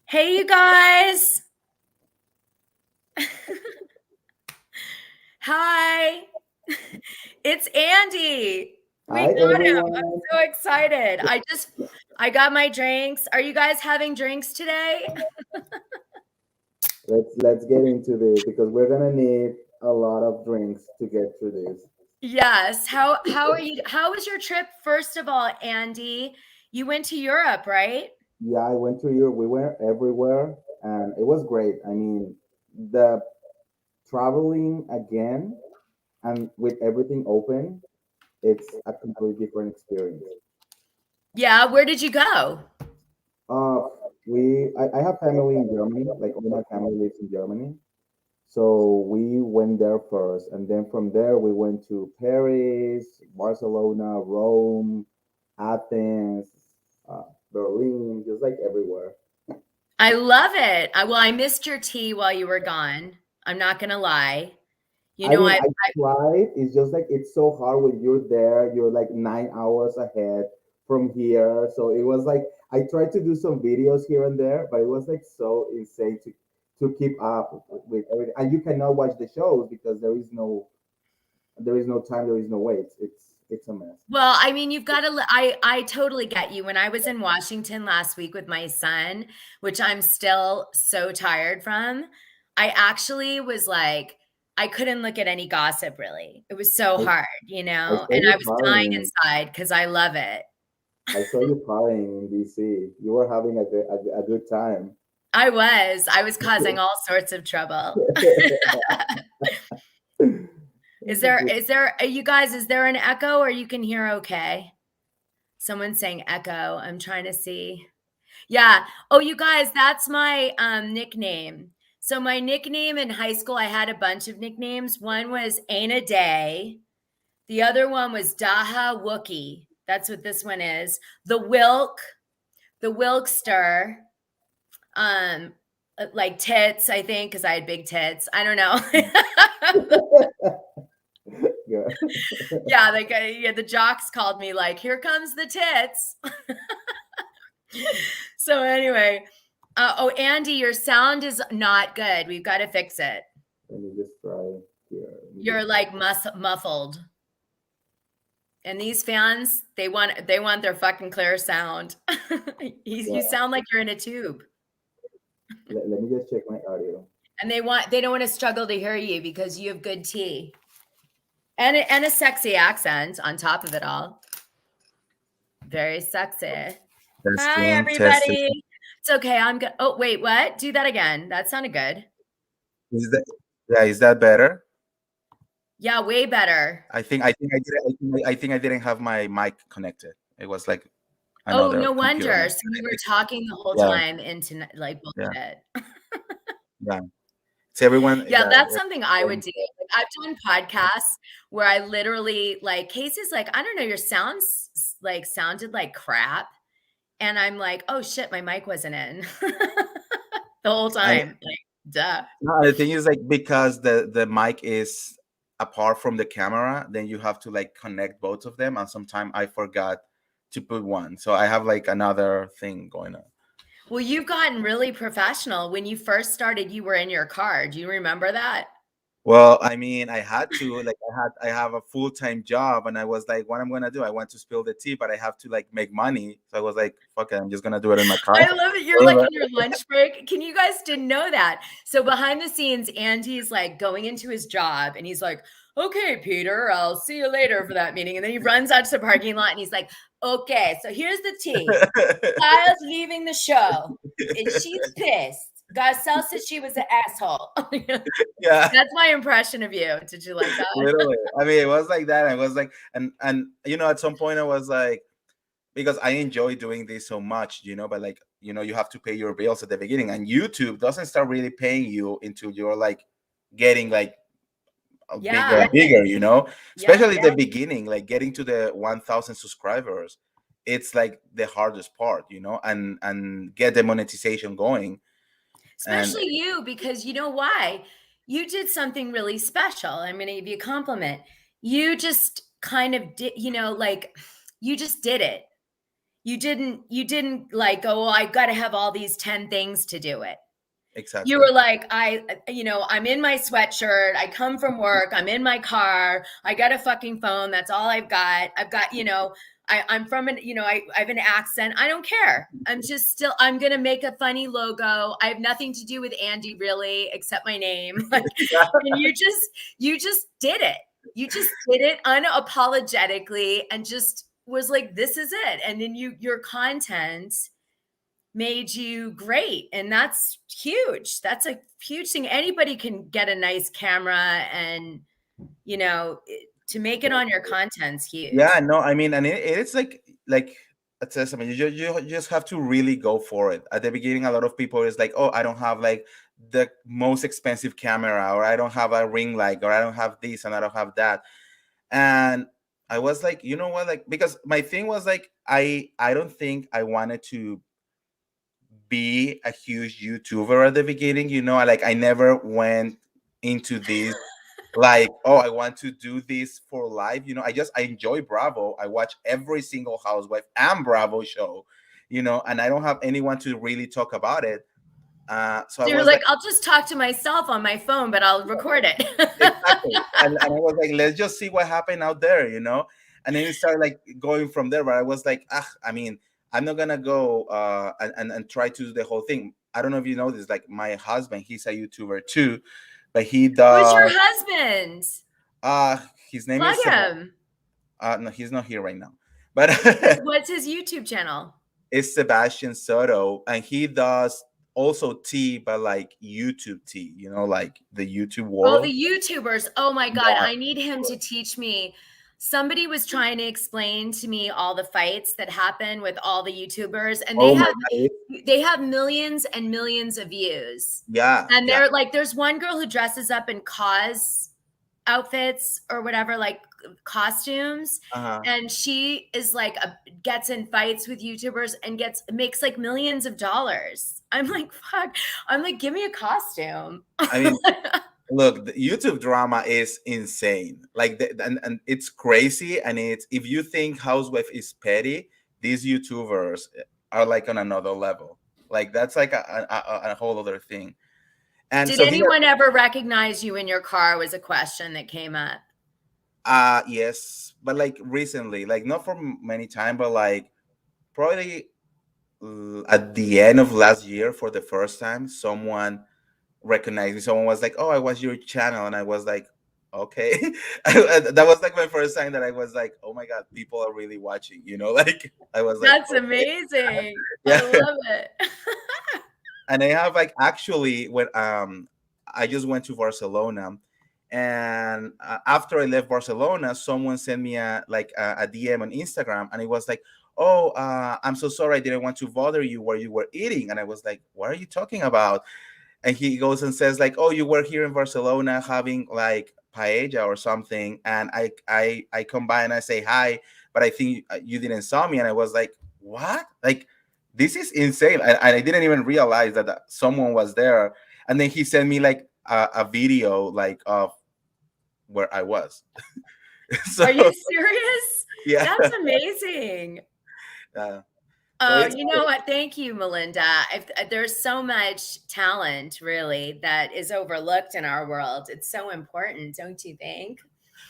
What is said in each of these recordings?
Hey, you guys. Hi. It's Andy. We Hi got him. I'm everyone. so excited. I got my drinks. Are you guys having drinks today? Let's get into this because we're gonna need a lot of drinks to get through this. Yes. How are you? How was your trip, first of all, Andy? You went to Europe, right? Yeah, I went to Europe. We went everywhere, and it was great. I mean, the traveling again and with everything open, it's a completely different experience. Yeah, where did you go? Uh, I have family in Germany. Like all my family lives in Germany. So we went there first, and then from there we went to Paris, Barcelona, Rome, Athens, uh, Berlin, just like everywhere. I love it. I missed your tea while you were gone. I'm not gonna lie. You I know, mean, I I tried. It's just like it's so hard when you're there. You're like 9 hours ahead from here. So it was like I tried to do some videos here and there, but it was like so insane to keep up with everything. And you cannot watch the shows because there is no time, there is no way. It's a mess. Well, I mean, you've got to. I totally get you. When I was in Washington last week with my son, which I'm still so tired from, I actually was like, I couldn't look at any gossip really. It was so I, hard, I saw and I you was dying partying. inside because I love it. I saw you partying in DC. You were having a good time. I was causing all sorts of trouble. You guys, is there an echo or you can hear okay? Someone's saying echo. I'm trying to see. Yeah. Oh, you guys, that's my nickname. So my nickname in high school, I had a bunch of nicknames. One was Ain't a Day. The other one was Daha Wookie. That's what this one is. The Wilkster, um, like tits, I think, because I had big tits. I don't know. Yeah. Yeah, yeah, the jocks called me like, here comes the tits. So anyway, oh, Andy, your sound is not good. We've got to fix it. Let me just try here. Let me You're just try. like muffled. And these fans, they want their fucking clear sound. You Yeah. sound like you're in a tube. Let me just check my audio. And they don't want to struggle to hear you because you have good tea. And a sexy accent on top of it all. Very sexy. Hi Testing, testing. everybody. It's okay. I'm good. Oh, wait, what? Do that again. That sounded good. Is that yeah? Is that better? Yeah, way better. I think I didn't have my mic connected. It was like Oh, another no computer wonder. mic. So you were talking the whole Yeah, time into like yeah, bullshit. yeah. So everyone, Yeah, yeah, that's something I would everyone- do. Like, I've done podcasts where I literally like cases like, I don't know, your sounds like sounded like crap. And I'm like, oh shit, my mic wasn't in the whole and time. Like, duh. no, the thing is like because the mic is apart from the camera, then you have to like connect both of them, and sometimes I forgot to put one, so I have like another thing going on. Well, you've gotten really professional. When you first started, you were in your car. Do you remember that? Well, I mean, I had to like I have a full-time job, and I was like, what I'm gonna do? I want to spill the tea, but I have to like make money. So I was like, fuck it, I'm just gonna do it in my car. I love it. You're like in your lunch break. Can you guys didn't know that? So behind the scenes, Andy's like going into his job and he's like, okay, Peter, I'll see you later for that meeting. And then he runs out to the parking lot and he's like, okay, so here's the tea. Kyle's leaving the show and she's pissed. Garcelle said she was an asshole. Yeah, That's my impression of you. Did you like that? literally. I mean, it was like that. I was like, and at some point I was like, because I enjoy doing this so much, but like, you have to pay your bills at the beginning, and YouTube doesn't start really paying you until you're like getting like bigger Yeah. and bigger, Yeah. especially the beginning, like getting to the 1,000 subscribers. It's like the hardest part, and get the monetization going. And Especially you, because you know why? You did something really special. I'm going to give you a compliment. You just kind of did, like you just did it. you didn't like go, well, I got to have all these 10 things to do it. You Exactly. were like, I'm in my sweatshirt. I come from work. I'm in my car. I got a fucking phone. That's all I've got. I've got, I'm from I have an accent. I don't care. I'm going to make a funny logo. I have nothing to do with Andy really, except my name. Like, and you just did it. You just did it unapologetically and just was like, this is it. And then your content made you great. And that's huge. That's a huge thing. Anybody can get a nice camera and, to make it on your content's huge. Yeah, no, I mean, and it's like a testament. You just have to really go for it. At the beginning, a lot of people is like, oh, I don't have like the most expensive camera, or I don't have a ring light, or I don't have this and I don't have that. And I was like, you know what, like, because my thing was like, I don't think I wanted to be a huge YouTuber at the beginning. Like I never went into this like, oh, I want to do this for life. I enjoy Bravo. I watch every single Housewife and Bravo show, and I don't have anyone to really talk about it. So I So you're was like, like, I'll just talk to myself on my phone, but I'll record it. exactly. And I was like, let's just see what happened out there. And then it started like going from there. But I was like, I mean, I'm not gonna go and try to do the whole thing. I don't know if you know this, like my husband, he's a YouTuber too, but he Who's your does husband? uh his name Plug is him. no, he's not here right now. But What's his YouTube channel? it's Sebastian Soto, and he does also tea, but like YouTube tea, like the YouTube Oh, the world. YouTubers. Oh my God. Yeah. I need him to teach me. Somebody was trying to explain to me all the fights that happen with all the YouTubers, and Oh my God. they have millions and millions of views. Yeah, And yeah. they're like, there's one girl who dresses up in cause outfits or whatever, like costumes. Uh-huh. And she is like gets in fights with YouTubers and makes like millions of dollars. I'm like, fuck. I'm like, give me a costume. I mean, look, the YouTube drama is insane. Like, and it's crazy. And it's, if you think Housewife is petty, these YouTubers are like on another level. Like that's like a whole other thing. And Did so he anyone ever recognize you in your car was a question that came up. yes, but like recently, like not for many time, but like probably at the end of last year for the first time, someone recognized me. Someone was like, "Oh, I watched your channel," and I was like, "Okay." That was like my first time that I was like, "Oh my god, people are really watching." Like I was like, That's "Okay." amazing. I Yeah. love it. And I have like actually when I just went to Barcelona, and after I left Barcelona, someone sent me a DM on Instagram, and it was like, "Oh, I'm so sorry, I didn't want to bother you where you were eating," and I was like, "What are you talking about?" And he goes and says like, "Oh, you were here in Barcelona having like paella or something," and I come by and I say hi, but I think you didn't saw me, and I was like, "What?" Like, this is insane. And I didn't even realize that someone was there. And then he sent me like a video like of where I was. So Are you serious? yeah. That's amazing. uh, so Oh, it's you know what? Thank you, Melinda. There's so much talent, really, that is overlooked in our world. It's so important, don't you think?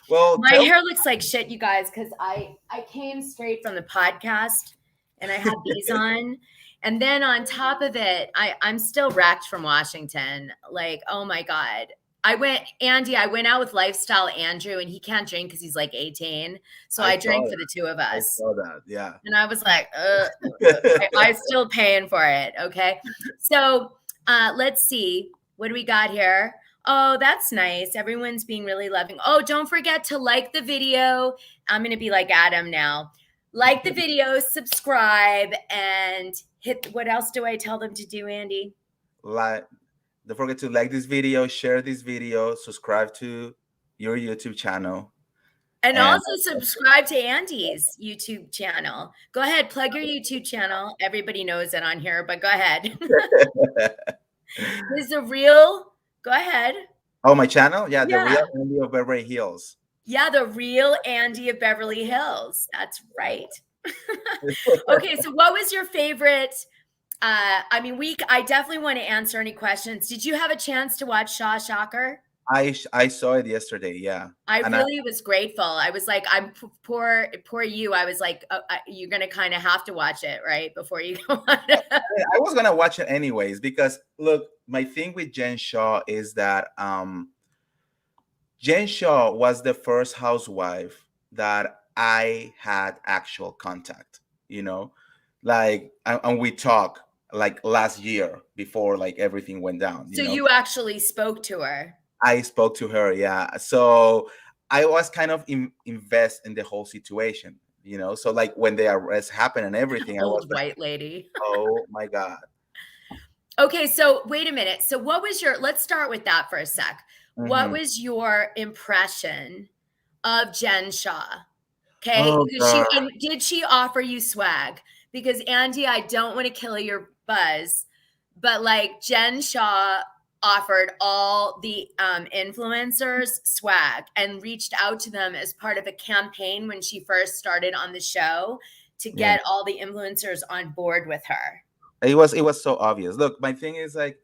well My tell hair looks like shit, you guys, because I came straight from the podcast and I had these on. And then on top of it, I'm still wrecked from Washington. Like, oh my God. I went out with Lifestyle Andrew, and he can't drink because he's like 18. So I I saw drank for that. the two of I us. saw that. Yeah. And I was like, I still paying for it. Okay. So let's see. What do we got here? Oh, that's nice. Everyone's being really loving. Oh, don't forget to like the video. I'm going to be like Adam now. Like the video, subscribe, and hit. What else do I tell them to do, Andy? Like, don't forget to like this video, share this video, subscribe to your YouTube channel. And And also subscribe to Andy's YouTube channel. Go ahead, plug your YouTube channel. Everybody knows it on here, but go ahead. Is the real? Go ahead. oh, my channel? Yeah, the Yeah. real Andy of Beverly Hills. Yeah, the real Andy of Beverly Hills. That's right. Okay, so what was your favorite? I mean, I definitely want to answer any questions. Did you have a chance to watch Shah Shocker? I saw it yesterday, yeah. I And really was grateful. I was like, poor you. I was like, you're gonna kind of have to watch it, right, before you go on. I was gonna watch it anyways because look, my thing with Jen Shaw is that Jen Shaw was the first housewife that I had actual contact, you know, like and we talked like last year before like everything went down, So you actually spoke to her. I spoke to her, yeah. So I was kind of invest in the whole situation, So like when the arrest happened and everything, I was Old like, white lady. oh my God. Okay, so wait a minute. So what was let's start with that for a sec. What Mhm. was your impression of Jen Shaw? Okay, Oh God. and did she offer you swag? Because Andy, I don't want to kill your buzz, but like Jen Shaw offered all the influencers swag and reached out to them as part of a campaign when she first started on the show to Yeah. get all the influencers on board with her. It was so obvious. Look, my thing is like,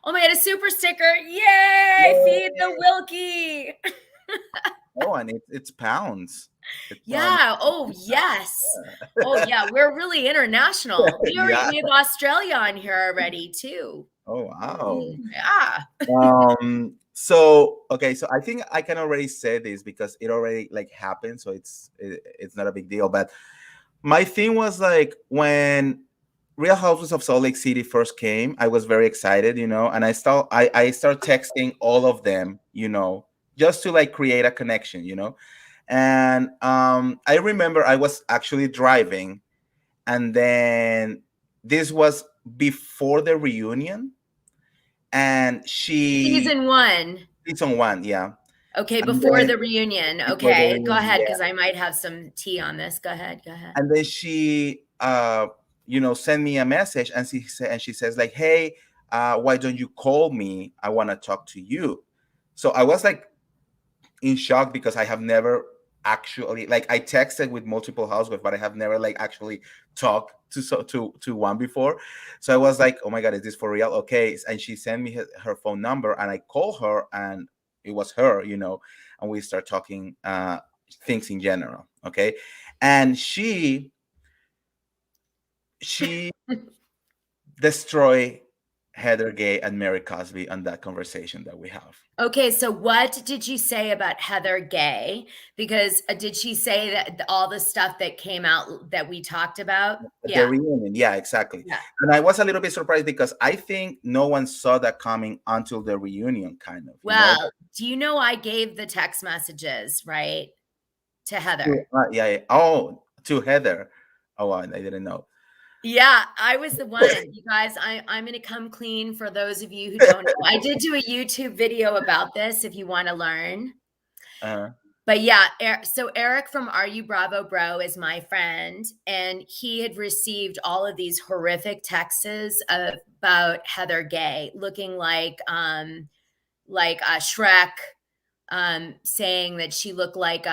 Oh my God, a super sticker. Yay! Feed the Wilkie. oh, and it's pounds. It's Yeah. Oh, yes. Oh, yeah. We're really international. yeah. We have Australia on here already, too. Oh wow. Yeah. So okay, so I think I can already say this because it already like happened, so it's not a big deal. But my thing was like when Real Houses of Salt Lake City first came, I was very excited, and I start texting all of them, just to like create a connection, And I remember I was actually driving, and then this was before the reunion, and Season 1. season one, yeah. Okay. And Before then the reunion. before the Okay. Go reunion, ahead, yeah. because I might have some tea on this. Go ahead. Go ahead. And then she sent me a message, and she says like, hey, why don't you call me, I want to talk to you. So I was like in shock because I have never actually, like, I texted with multiple housewives, but I have never like actually talked to one before. So I was like, oh my God, is this for real? Okay. And she sent me her phone number, and I call her, and it was her, and we start talking things in general. Okay. And she destroy Heather Gay and Mary Cosby on that conversation that we have. Okay, so what did you say about Heather Gay? Because did she say that all the stuff that came out that we talked about? The Yeah. reunion, yeah, exactly. Yeah. And I was a little bit surprised because I think no one saw that coming until the reunion, kind of. Well, do you know I gave the text messages, right, to Heather? Yeah. Oh, to Heather. Oh, I didn't know. Yeah, I was the one. You guys, I'm going to come clean for those of you who don't know. I did do a YouTube video about this if you want to learn. But yeah, so Eric from Are You Bravo Bro is my friend, and he had received all of these horrific texts about Heather Gay looking like Shrek, saying that she looked like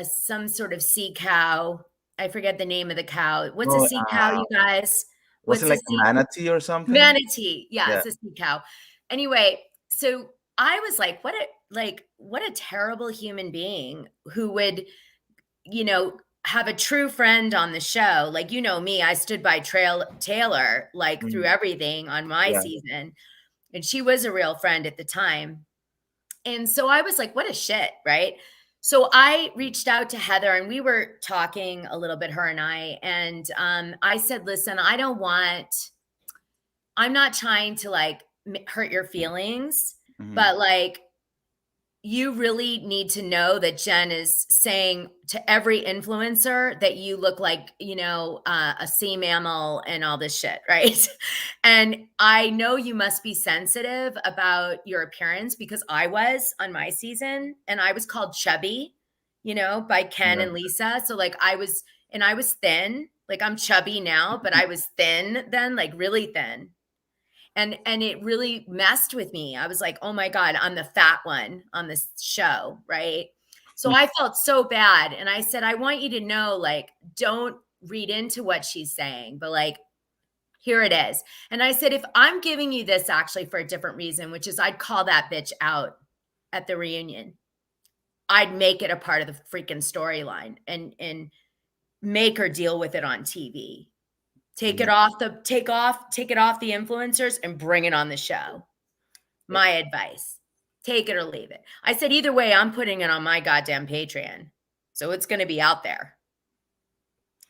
some sort of sea cow. I forget the name of the cow. What's a sea cow, you guys? Was it like a manatee or something? Manatee. Yeah, it's a sea cow. Anyway, so I was like, what a terrible human being who would, have a true friend on the show. Like, me, I stood by Taylor, like through everything on my season. And she was a real friend at the time. And so I was like, what a shit, right? So I reached out to Heather, and we were talking a little bit, her and I. And I said, listen, I'm not trying to like hurt your feelings, but like, you really need to know that Jen is saying to every influencer that you look like, a sea mammal and all this shit, right? And I know you must be sensitive about your appearance, because I was on my season, and I was called chubby, by Ken and Lisa. So like I was thin, like I'm chubby now, but I was thin then, like really thin. And it really messed with me. I was like, oh my God, I'm the fat one on this show, right? So I felt so bad. And I said, I want you to know, like, don't read into what she's saying, but like, here it is. And I said, if I'm giving you this actually for a different reason, which is I'd call that bitch out at the reunion, I'd make it a part of the freaking storyline and make her deal with it on TV. Take it off the influencers and bring it on the show. My advice. Take it or leave it. I said, either way, I'm putting it on my goddamn Patreon. So it's going to be out there.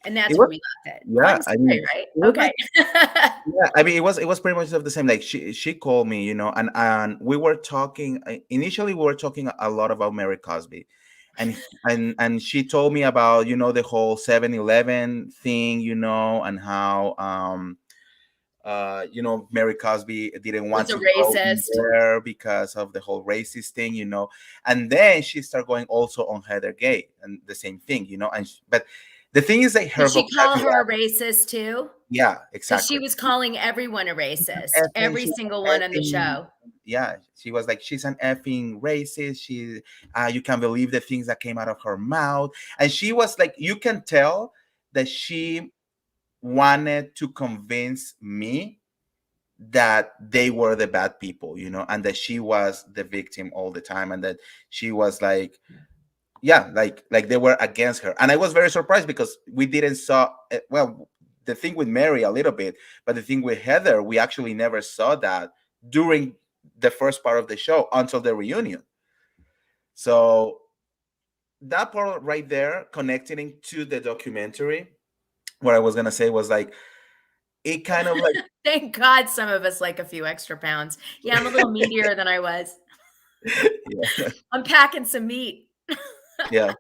And that's where we left it. Yeah, Fun story, right? Okay. Yeah, I mean, it was pretty much of the same. Like she called me, you know, and we were talking. Initially, we were talking a lot about Mary Cosby, and she told me about, you know, the whole 7-Eleven thing, you know, and how you know, Mary Cosby didn't want Was a to go racist. there because of the whole racist thing, you know. And then she started going also on Heather Gay and the same thing, you know. And but the thing is that her Did she call her a racist too? yeah, Because exactly. she was calling everyone a racist. Effing- Every she's single an one on the effing- show. Yeah, she was like, she's an effing racist. She, you can't believe the things that came out of her mouth. And she was like, you can tell that she wanted to convince me that they were the bad people, you know, and that she was the victim all the time, and that she was like, yeah, like they were against her. And I was very surprised because we didn't saw well, the thing with Mary a little bit, but the thing with Heather, we actually never saw that during the first part of the show until the reunion. So that part right there, connecting to the documentary, what I was gonna say was like, it kind of like Thank God some of us like a few extra pounds. Yeah, I'm a little meatier than I was. yeah, I'm packing some meat. yeah.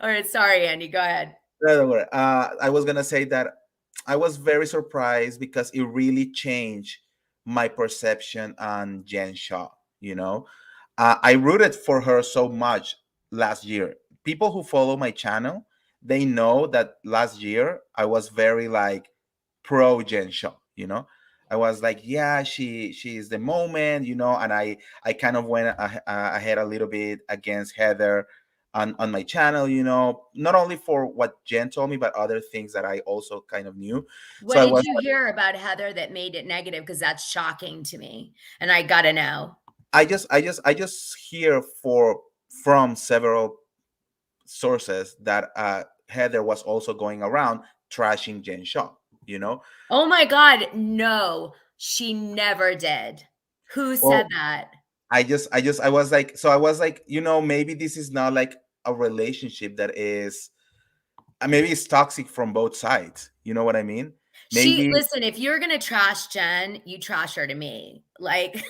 All right, sorry, Andy. Go ahead. No, don't worry. I was gonna say that I was very surprised because it really changed my perception on Jen Shaw. You know, I rooted for her so much last year. People who follow my channel, they know that last year I was very like pro Jen Shaw. You know, I was like, yeah, she's the moment. You know, and I kind of went ahead a little bit against Heather on my channel, you know, not only for what Jen told me, but other things that I also kind of knew. What So I did was you hear about Heather that made it negative? Because that's shocking to me, and I gotta know. I just hear from several sources that Heather was also going around trashing Jen Shaw, you know. Oh my God, no, she never did. Who said Well, that? I was like, so I was like, you know, maybe this is not like a relationship that is maybe it's toxic from both sides. You know what I mean? Maybe Listen, if you're gonna trash Jen, you trash her to me. Like,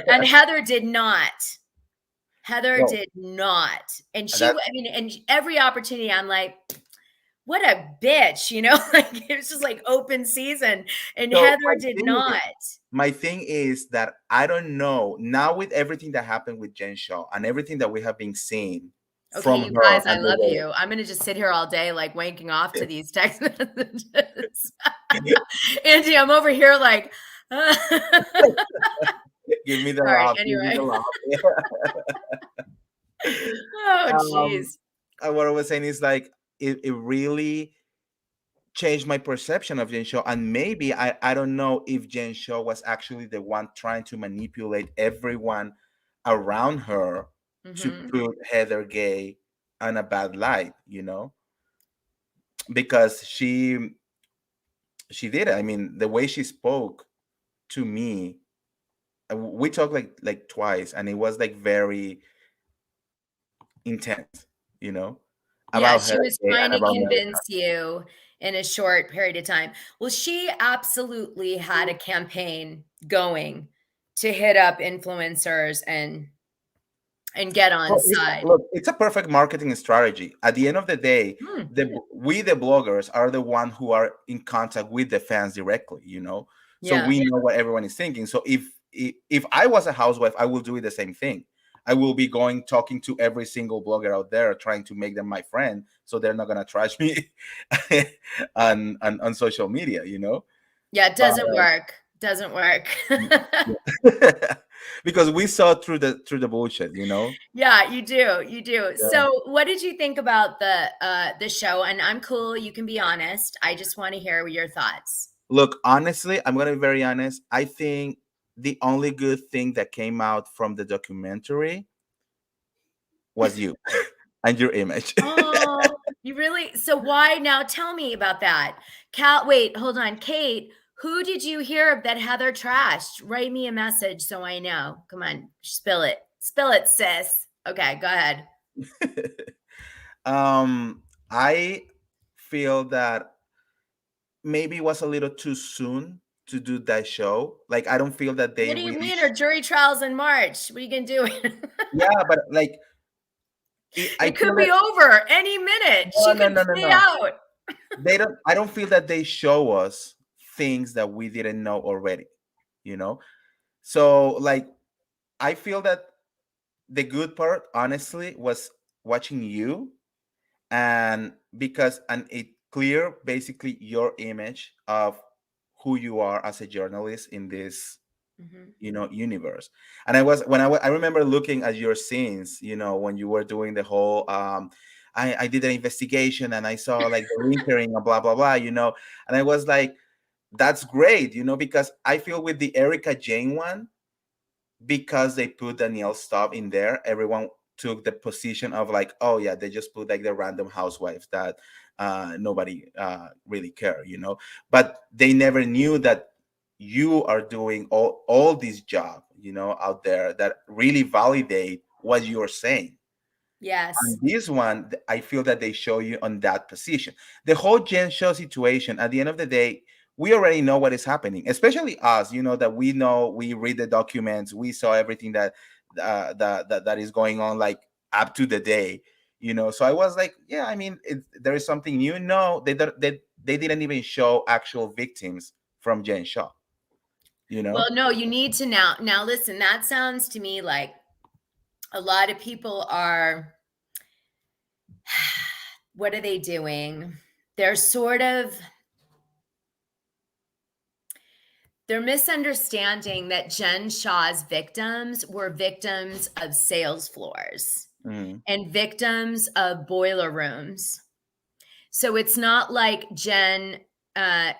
and Heather did not. Heather no, did not. And that I mean, and every opportunity, I'm like, what a bitch, you know? Like, it was just like open season. And so Heather did not. my thing is that I don't know now with everything that happened with Jen Shaw and everything that we have been seeing Okay, from you her guys, I and the love way. you. I'm gonna just sit here all day, like wanking off to these text messages. Angie, I'm over here like, Give me the sorry. laugh. Give me Anyway, the laugh. oh um, jeez. what I was saying is like it really changed my perception of Jen Shaw, and maybe I don't know if Jen Shaw was actually the one trying to manipulate everyone around her to Mhm. put Heather Gay on a bad light, you know, because she did it. I mean, the way she spoke to me, we talked like twice, and it was like very intense, you know, Yeah, about she Heather was Gay trying and to about Mary. convince you in a short period of time. Well, she absolutely had a campaign going to hit up influencers and get on Well, side. look, it's a perfect marketing strategy. At the end of the day, Hmm. the bloggers are the one who are in contact with the fans directly, you know. So Yeah. we know what everyone is thinking. So if I was a housewife, I will do it the same thing. I will be going talking to every single blogger out there, trying to make them my friend, so they're not gonna trash me on social media, you know. Yeah, it But doesn't work. Doesn't work. yeah. because we saw through the bullshit, you know. Yeah, you do. You do. Yeah. So, what did you think about the show? And I'm cool, you can be honest. I just want to hear your thoughts. Look, honestly, I'm gonna be very honest. I think the only good thing that came out from the documentary was you and your image. Oh, you really? So why now? Tell me about that. Wait, hold on. Kate, who did you hear that Heather trashed? Write me a message so I know. Come on, spill it. Spill it, sis. Okay, go ahead. I feel that maybe it was a little too soon to do that show. Like, I don't feel that they What do you really. mean? Our jury trials in March. What are you gonna do? Yeah, but like, I It could feel be that over any minute. no, She no, could no, no, play no. out. They don't. I don't feel that they show us things that we didn't know already. You know. So like, I feel that the good part, honestly, was watching you, and because and it clear basically your image of who you are as a journalist in this, Mhm. universe. And I was when I remember looking at your scenes, when you were doing the whole I did an investigation and I saw like the linkering and blah blah blah, and I was like, that's great, because I feel with the Erica Jane one, because they put Danielle Staub in there, everyone took the position of like, oh yeah, they just put like the random housewives that nobody really care, but they never knew that you are doing all this job, out there that really validate what you're saying. Yes. On this one, I feel that they show you on that position. The whole Jen Show situation, at the end of the day, we already know what is happening, especially us, that we know, we read the documents, we saw everything that is going on, like up to the day, So I was like, yeah, I mean, there is something new. No, they didn't even show actual victims from Jen Shaw, Well, no, you need to now listen, that sounds to me like a lot of people are what are they doing? They're sort of they're misunderstanding that Jen Shah's victims were victims of sales floors Mhm. and victims of boiler rooms. So it's not like Jen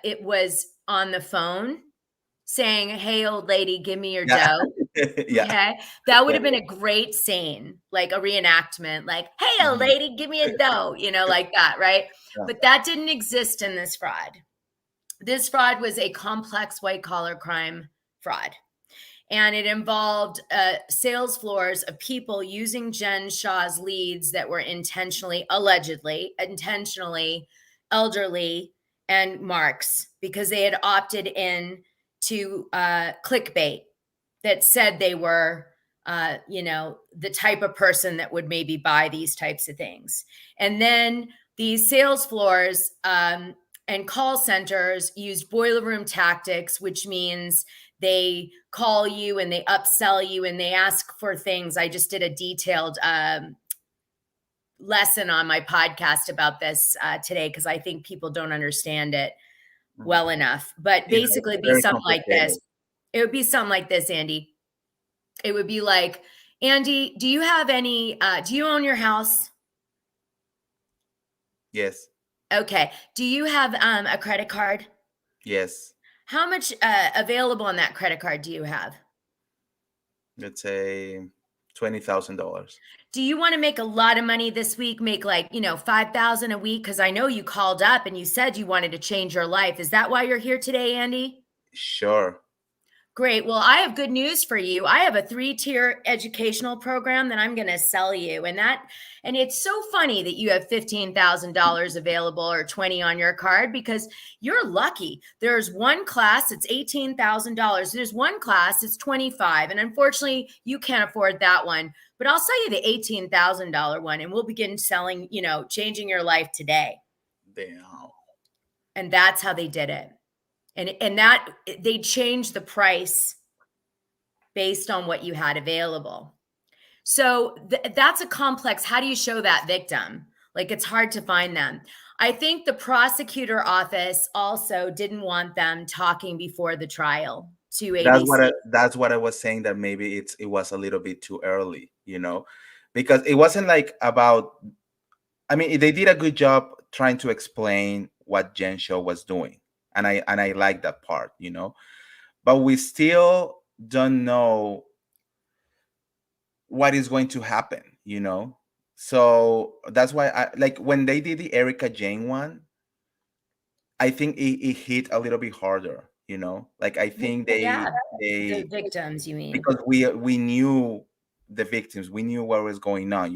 it was on the phone saying, "Hey, old lady, give me your Yeah. dough." Yeah. Okay. That would Yeah. have been a great scene, like a reenactment, like, "Hey, old Mhm. lady, give me a dough," like that, right? Yeah. But that didn't exist in this fraud. This fraud was a complex white collar crime fraud. And it involved sales floors of people using Jen Shah's leads that were allegedly, intentionally elderly and marks because they had opted in to clickbait that said they were, the type of person that would maybe buy these types of things. And then these sales floors and call centers used boiler room tactics, which means they call you and they upsell you and they ask for things. I just did a detailed lesson on my podcast about this today because I think people don't understand it Mhm. well enough. But Yeah, it's basically, it'd be very something like this. complicated. It would be something like this, Andy. It would be like, Andy, do you have any, do you own your house? Yes. Okay. Do you have a credit card? Yes. How much available on that credit card do you have? Let's say $20,000. Do you want to make a lot of money this week? Make like, 5,000 a week? Because I know you called up and you said you wanted to change your life. Is that why you're here today, Andy? Sure. Great. Well, I have good news for you. I have a 3-tier educational program that I'm going to sell you. And it's so funny that you have $15,000 available or 20 on your card because you're lucky. There's one class, it's $18,000. There's one class, it's 25. And unfortunately, you can't afford that one. But I'll sell you the $18,000 one and we'll begin selling, changing your life today. Damn. And that's how they did it. And that they changed the price based on what you had available. So that's a complex. How do you show that victim? Like it's hard to find them. I think the prosecutor office also didn't want them talking before the trial. to ABC. That's what I was saying, that maybe it was a little bit too early, because it wasn't like about. I mean, they did a good job trying to explain what Jen Show was doing, and I like that part, but we still don't know what is going to happen. So that's why I like when they did the Erica Jane one. I think it hit a little bit harder. Like I think Yeah, the they victims, you mean? because we knew the victims, we knew what was going on.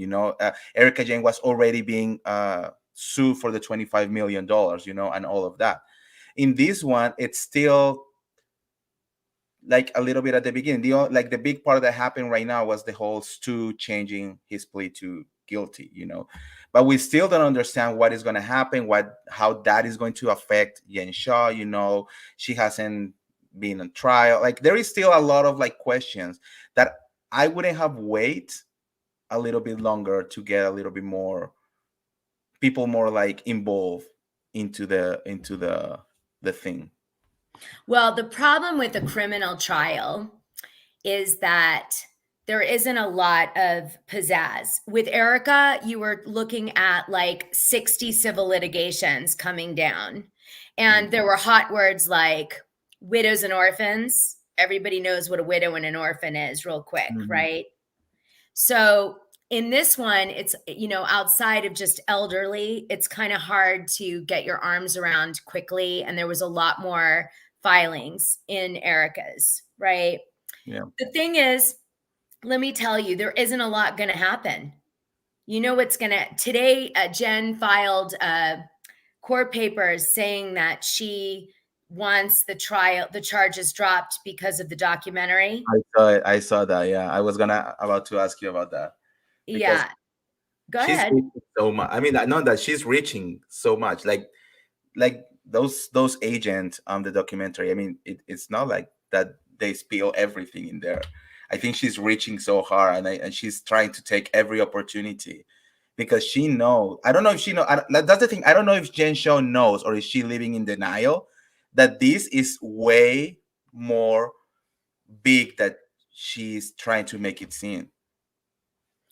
Erica Jane was already being sued for the $25 million, and all of that. In this one, it's still like a little bit at the beginning. Like the big part that happened right now was the whole Stu changing his plea to guilty. But we still don't understand what is going to happen, how that is going to affect Yen Shaw. She hasn't been on trial. Like there is still a lot of like questions that I wouldn't have wait a little bit longer to get a little bit more people more like involved into the thing. Well, the problem with a criminal trial is that there isn't a lot of pizzazz. With Erica, you were looking at like 60 civil litigations coming down. And there were hot words like widows and orphans. Everybody knows what a widow and an orphan is real quick, right? So in this one, it's, outside of just elderly, it's kind of hard to get your arms around quickly. And there was a lot more filings in Erica's, right? Yeah. The thing is, let me tell you, there isn't a lot going to happen. Today, Jen filed court papers saying that she wants the charges dropped because of the documentary. I saw that. Yeah. I was about to ask you about that. Yeah. Go she's ahead. reaching so much. I mean, I know that she's reaching so much. Like those agents on the documentary. I mean, it's not like that they spill everything in there. I think she's reaching so hard, and she's trying to take every opportunity because she knows. I don't know if she knows. That's the thing. I don't know if Jen Shaw knows, or is she living in denial that this is way more big that she's trying to make it seem.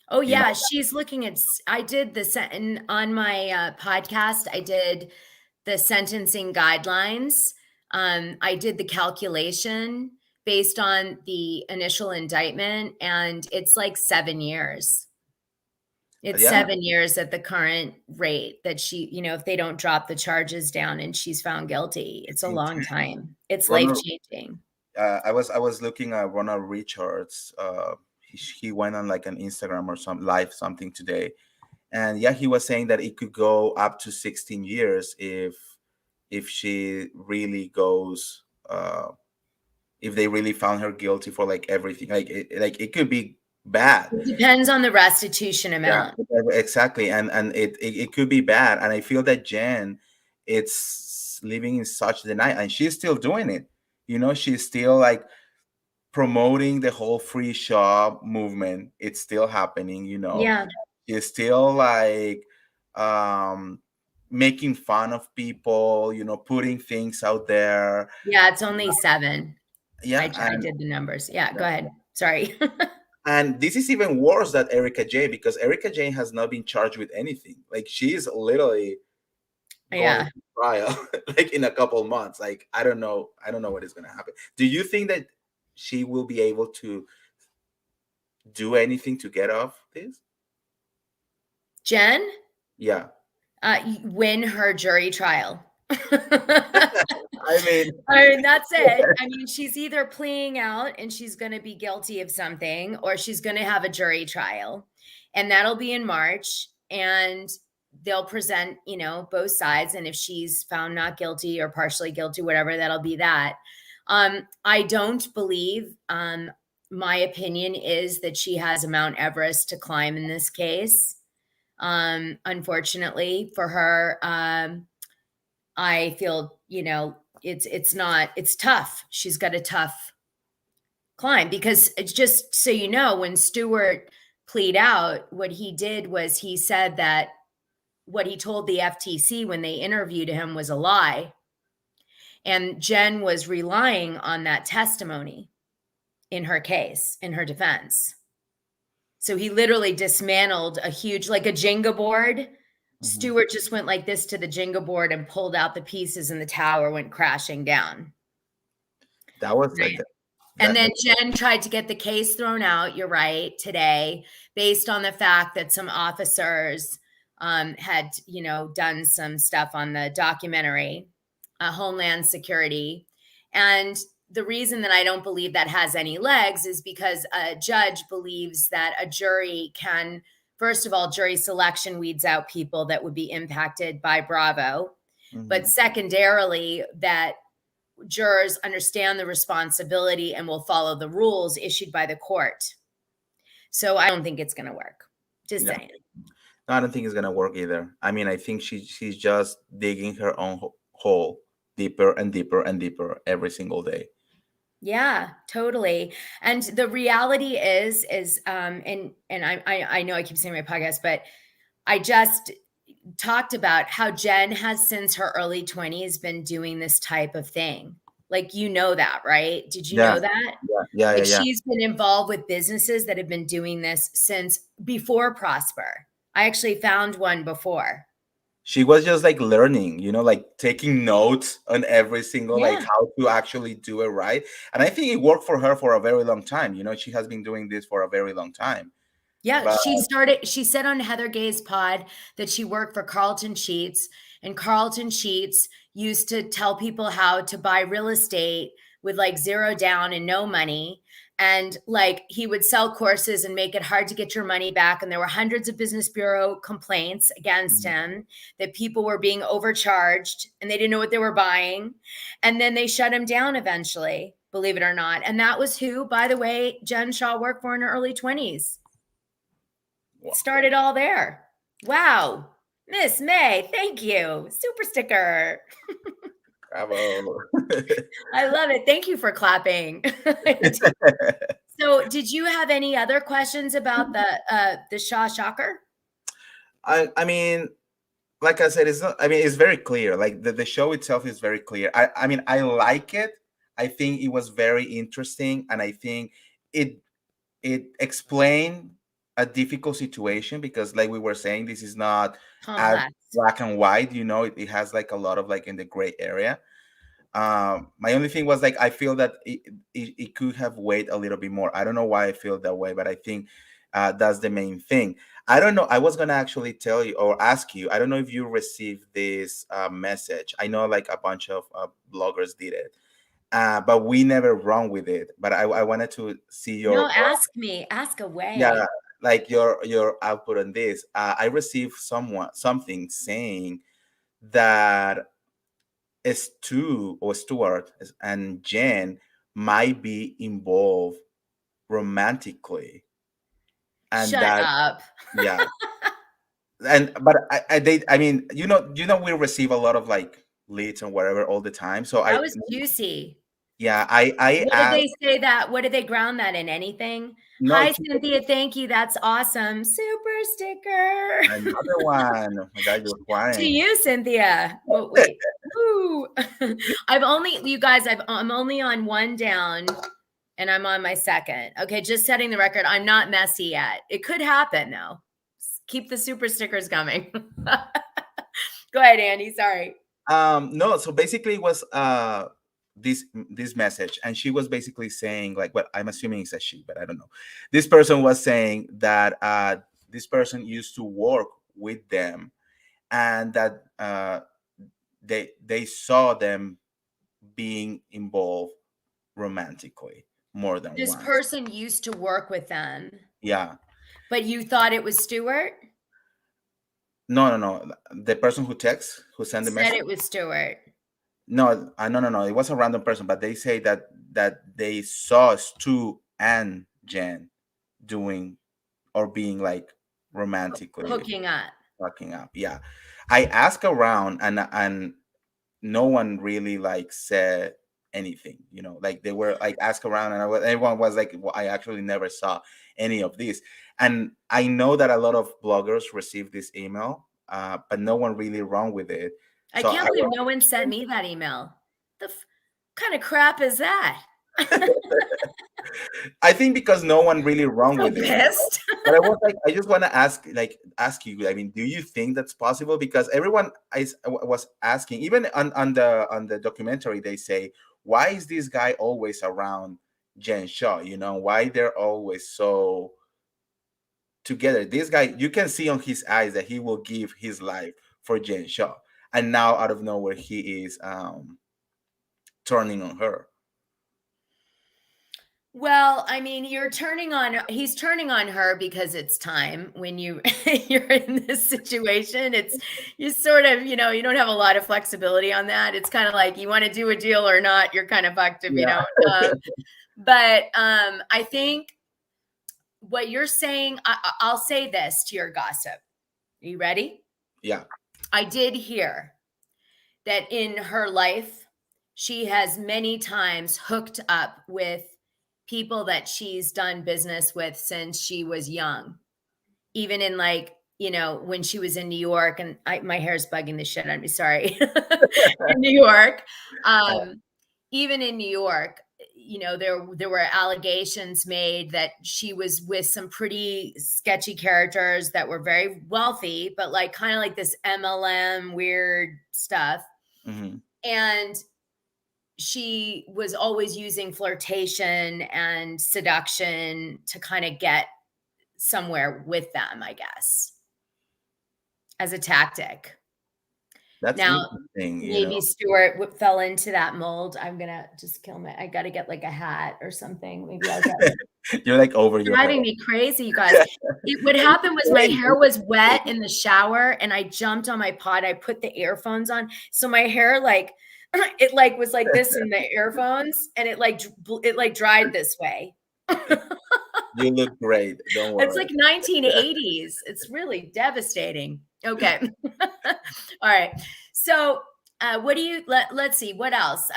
Oh yeah, she's looking at. I did on my podcast. I did the sentencing guidelines. I did the calculation based on the initial indictment, and it's like 7 years. It's 7 years at the current rate that she, if they don't drop the charges down and she's found guilty, it's a long time. It's life-changing. I was looking at Ronald Richards. He went on like an Instagram or something today, and yeah, he was saying that it could go up to 16 years if she really goes, if they really found her guilty for like everything. Like it could be bad. It depends on the restitution amount. Yeah, exactly, and it could be bad. And I feel that Jen, it's living in such denial, and she's still doing it. She's still like promoting the whole free shop movement. It's still happening. Yeah. She's still like making fun of people. Putting things out there. Yeah, it's only 7. Yeah, I did the numbers. Yeah, go ahead. Sorry. And this is even worse than Erica Jane, because Erica Jane has not been charged with anything. Like she's literally going to trial like in a couple of months. Like I don't know what is going to happen. Do you think that she will be able to do anything to get off this? Jen? Yeah. Win her jury trial. I mean, that's it. I mean, she's either pleading out and she's going to be guilty of something, or she's going to have a jury trial, and that'll be in March. And they'll present, both sides. And if she's found not guilty or partially guilty, whatever, that'll be that. I don't believe, my opinion is that she has a Mount Everest to climb in this case. Unfortunately for her, I feel, it's tough. She's got a tough climb, because it's just so when Stewart plead out, what he did was he said that what he told the FTC when they interviewed him was a lie. And Jen was relying on that testimony in her case, in her defense. So he literally dismantled a huge, like a Jenga board. Stewart just went like this to the Jenga board and pulled out the pieces, and the tower went crashing down. That was like Right. And then Jen tried to get the case thrown out, you're right, today, based on the fact that some officers had, done some stuff on the documentary, Homeland Security. And the reason that I don't believe that has any legs is because a judge believes that a jury can, first of all, jury selection weeds out people that would be impacted by Bravo. But secondarily, that jurors understand the responsibility and will follow the rules issued by the court. So I don't think it's going to work. Just saying. No, I don't think it's gonna work either. I mean, I think she's just digging her own hole deeper and deeper and deeper every single day. Yeah, totally. And the reality is, and I know I keep saying my podcast, but I just talked about how Jen has since her early 20s been doing this type of thing. Like, that, right? Did you know that? Yeah. She's been involved with businesses that have been doing this since before Prosper. I actually found one before. She was just like learning, like taking notes on every single, like Yeah. how to actually do it right. And I think it worked for her for a very long time. She has been doing this for a very long time. Yeah, But she said on Heather Gay's pod that she worked for Carlton Sheets, and Carlton Sheets used to tell people how to buy real estate with like zero down and no money. And like he would sell courses and make it hard to get your money back. And there were hundreds of Business Bureau complaints against him that people were being overcharged and they didn't know what they were buying. And then they shut him down eventually, believe it or not. And that was who, by the way, Jen Shaw worked for in her early 20s. Wow. Started all there. Wow. Miss May, thank you. Super sticker. Bravo. I love it. Thank you for clapping. So did you have any other questions about the Shah Shocker? I mean, like I said, it's very clear. Like the show itself is very clear. I mean, I like it. I think it was very interesting, and I think it explained a difficult situation, because like we were saying, this is not complex, as black and white. It has like a lot of like in the gray area. My only thing was like I feel that it could have weighed a little bit more. I don't know why I feel that way, but I think that's the main thing. I don't know. I was gonna actually tell you or ask you. I don't know if you received this message. I know like a bunch of bloggers did it, but we never run with it. But I wanted to see your. No, ask me. Ask away. Yeah, like your output on this. I received something saying that Stu or Stuart and Jen might be involved romantically, and Shut that up. yeah, but I mean, we receive a lot of like leads and whatever all the time. So that was juicy. Yeah, I what did they say that? What did they ground that in? Anything? No, Hi, Cynthia. Thank you. That's awesome. Super sticker. Another one. Oh my God, you're crying. To you, Cynthia. Well, wait. Woo. I'm only on one down, and I'm on my second. Okay, just setting the record. I'm not messy yet. It could happen though. Keep the super stickers coming. Go ahead, Andy. Sorry. No. So basically, it was this message, and she was basically saying like, well, I'm assuming it's a she, but I don't know. This person was saying that this person used to work with them, and that they saw them being involved romantically more than this once. person used to work with them. Yeah. But you thought it was Stuart? No. The person who sent the message said it was Stuart. No. It was a random person, but they say that they saw Stu and Jen doing or being like romantically hooking up. Yeah. I asked around, and no one really like said anything. Like they were like asked around, and everyone was like, well, I actually never saw any of this. And I know that a lot of bloggers received this email, but no one really wrong with it. I can't believe no one sent me that email. kind of crap is that? I think because no one really wrong So with it. pissed. But I was like, I just want to ask you. I mean, do you think that's possible? Because everyone was asking, even on the documentary, they say, why is this guy always around Jen Shaw? You know, why they're always so together. This guy, you can see on his eyes that he will give his life for Jen Shaw, and now out of nowhere, he is turning on her. Well, I mean, he's turning on her because it's time when you're in this situation. You sort of, you don't have a lot of flexibility on that. It's kind of like you want to do a deal or not, you're kind of fucked if you Yeah. don't. But I think what you're saying, I'll say this to your gossip. Are you ready? Yeah. I did hear that in her life, she has many times hooked up with people that she's done business with since she was young. Even in when she was in New York, and my hair's bugging the shit out of me, sorry. In New York, even in New York, there were allegations made that she was with some pretty sketchy characters that were very wealthy, but kind of like this MLM weird stuff. Mm-hmm. And she was always using flirtation and seduction to kind of get somewhere with them, I guess, as a tactic. That's Now, interesting. maybe Stuart fell into that mold. I'm gonna just I gotta get like a hat or something. Maybe I'll get. You're like over your Driving head. me crazy, you guys. What happened was my hair was wet in the shower, and I jumped on my pod. I put the earphones on, so my hair was like this in the earphones, and it dried this way. You look great. Don't worry. It's like 1980s. It's really devastating. Okay. All right. So, what do you let's see what else?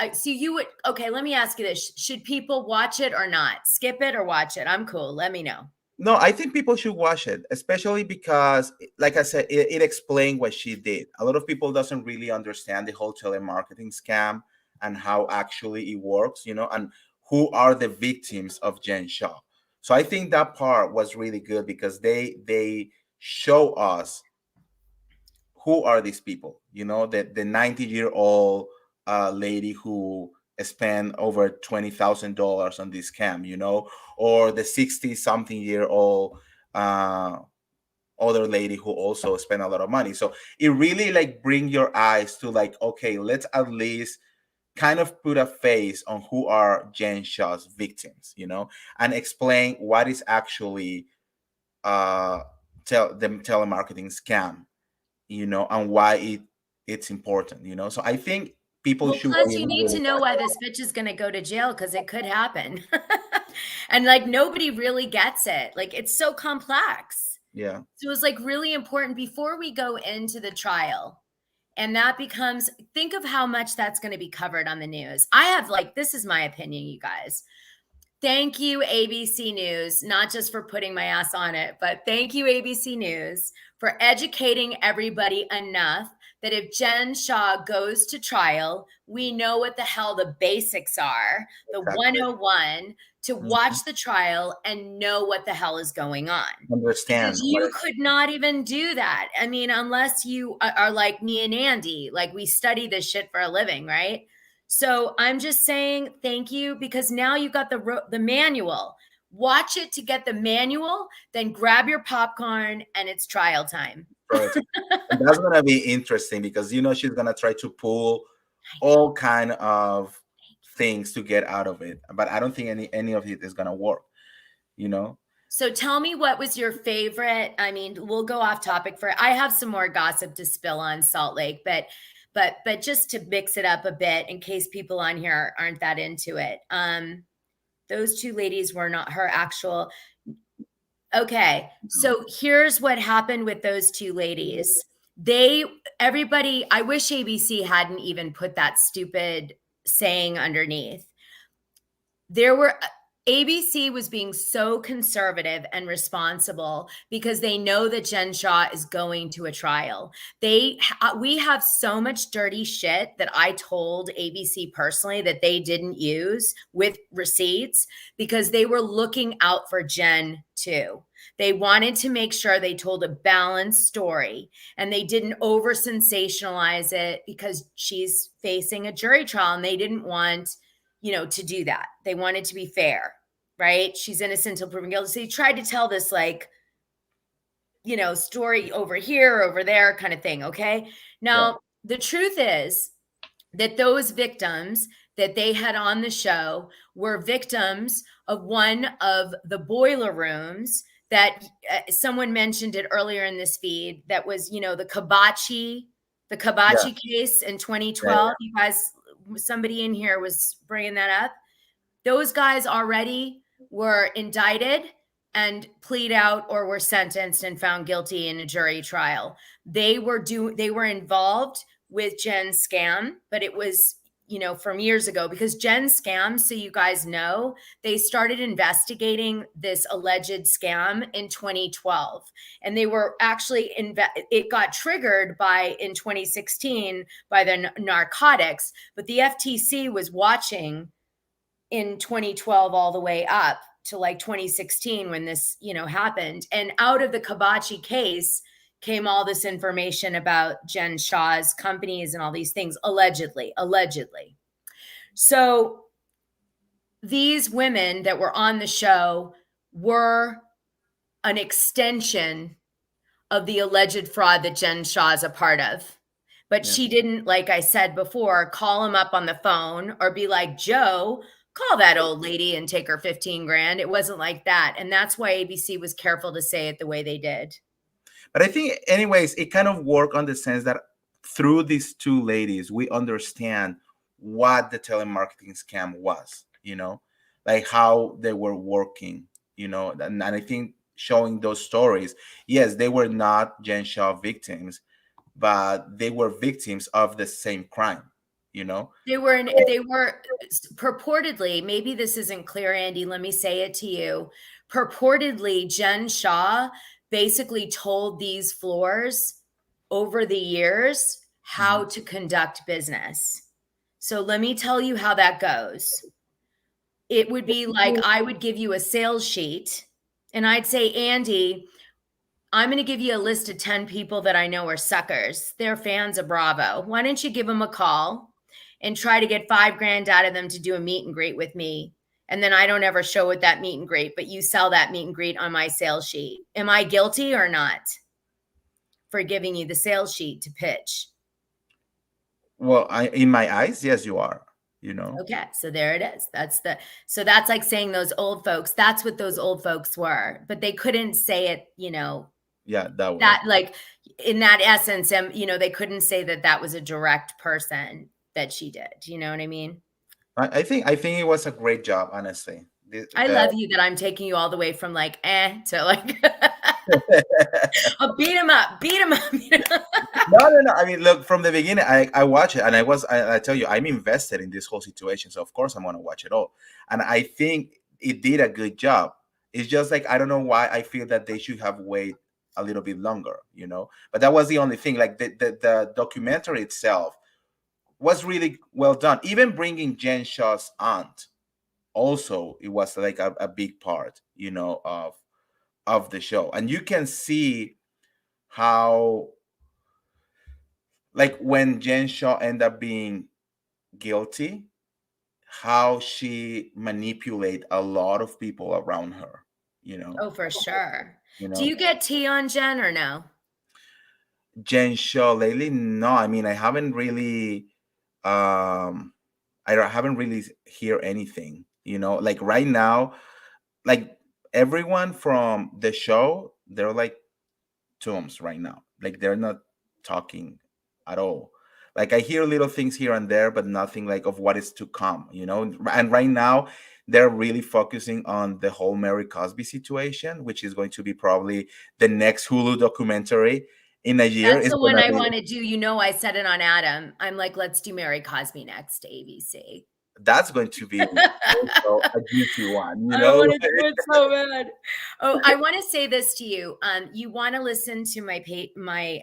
Okay, let me ask you this. Should people watch it or not? Skip it or watch it? I'm cool. Let me know. No, I think people should watch it, especially because, like I said, it explained what she did. A lot of people doesn't really understand the whole telemarketing scam and how actually it works, and who are the victims of Jen Shaw. So I think that part was really good because they show us who are these people. The 90-year-old lady who spent over $20,000 on this scam, or the 60-something-year-old other lady who also spent a lot of money. So it really bring your eyes to okay, let's at least kind of put a face on who are Jen Shaw's victims, and explain what is actually the telemarketing scam, and why it's important. So I think people should. Plus, you need to know why this bitch is going to go to jail, because it could happen. And nobody really gets it. It's so complex. Yeah. So it was really important before we go into the trial. And that becomes, think of how much that's going to be covered on the news. I have this is my opinion, you guys. Thank you, ABC News, not just for putting my ass on it, but thank you, ABC News, for educating everybody enough that if Jen Shaw goes to trial, we know what the hell the basics are, the Exactly. 101, to watch the trial and know what the hell is going on. Understand. Because you could not even do that. I mean, unless you are like me and Andy, we study this shit for a living, right? So I'm just saying thank you, because now you got the manual. Watch it to get the manual, then grab your popcorn, and it's trial time. Right. And that's gonna be interesting because she's gonna try to pull all kind of things to get out of it, but I don't think any of it is gonna work. So tell me, what was your favorite? I mean, we'll go off topic I have some more gossip to spill on Salt Lake, but just to mix it up a bit in case people on here aren't that into it. Those two ladies were not her actual. Okay. So here's what happened with those two ladies. I wish ABC hadn't even put that stupid saying underneath. There were ABC was being so conservative and responsible because they know that Jen Shah is going to a trial. We have so much dirty shit that I told ABC personally that they didn't use with receipts because they were looking out for Jen too. They wanted to make sure they told a balanced story and they didn't over sensationalize it because she's facing a jury trial and they didn't want, to do that. They wanted to be fair, right? She's innocent until proven guilty. So they tried to tell this story over here, over there kind of thing. Okay. Now, the truth is that those victims that they had on the show were victims of one of the boiler rooms that someone mentioned it earlier in this feed. That was, the Kabachi case in 2012. You guys, somebody in here was bringing that up. Those guys already were indicted and plead out or were sentenced and found guilty in a jury trial. They were involved with Jen's scam, but it was, from years ago, because Jen's scam, so you guys know, they started investigating this alleged scam in 2012. And they were actually, it got triggered in 2016 by the narcotics, but the FTC was watching in 2012 all the way up to like 2016 when this, happened. And out of the Kabachi case came all this information about Jen Shah's companies and all these things, allegedly. So these women that were on the show were an extension of the alleged fraud that Jen Shah is a part of. But she didn't, like I said before, call him up on the phone or be like, Joe, call that old lady and take her 15 grand. It wasn't like that. And that's why ABC was careful to say it the way they did. But I think, anyways, it kind of worked on the sense that through these two ladies, we understand what the telemarketing scam was, like how they were working, and I think showing those stories, yes, they were not Jen Shah victims, but they were victims of the same crime. They were purportedly, maybe this isn't clear, Andy, let me say it to you. Purportedly, Jen Shah basically told these floors over the years how to conduct business. So let me tell you how that goes. It would be like, I would give you a sales sheet and I'd say, Andy, I'm going to give you a list of 10 people that I know are suckers. They're fans of Bravo. Why don't you give them a call and try to get $5 grand out of them to do a meet and greet with me? And then I don't ever show at that meet and greet, but you sell that meet and greet on my sales sheet. Am I guilty or not for giving you the sales sheet to pitch? Well, in my eyes, yes, you are. Okay, so there it is. So that's like saying those old folks. That's what those old folks were, but they couldn't say it. Yeah, that like in that essence, they couldn't say that was a direct person that she did. You know what I mean? I think it was a great job, honestly. I love you that I'm taking you all the way from like to like I'll beat him up. No. I mean, look, from the beginning, I watch it, and I tell you, I'm invested in this whole situation. So of course I'm gonna watch it all, and I think it did a good job. It's just like, I don't know why I feel that they should have waited a little bit longer, But that was the only thing. Like the documentary itself was really well done. Even bringing Jen Shah's aunt, also, it was like a big part, of the show. And you can see how, like, when Jen Shah ended up being guilty, how she manipulate a lot of people around her, Oh, for sure. Do you get tea on Jen or no? Jen Shah lately? No, I mean, I haven't really haven't really hear anything, like right now, like everyone from the show, they're like tombs right now. Like they're not talking at all. Like I hear little things here and there, but nothing like of what is to come, And right now they're really focusing on the whole Mary Cosby situation, which is going to be probably the next Hulu documentary in a year. That's the one I want to do. I said it on Adam. I'm like, let's do Mary Cosby next to ABC. that's going to be also a juicy one, you I know. want to do it so bad. Oh, I want to say this to you. You want to listen to my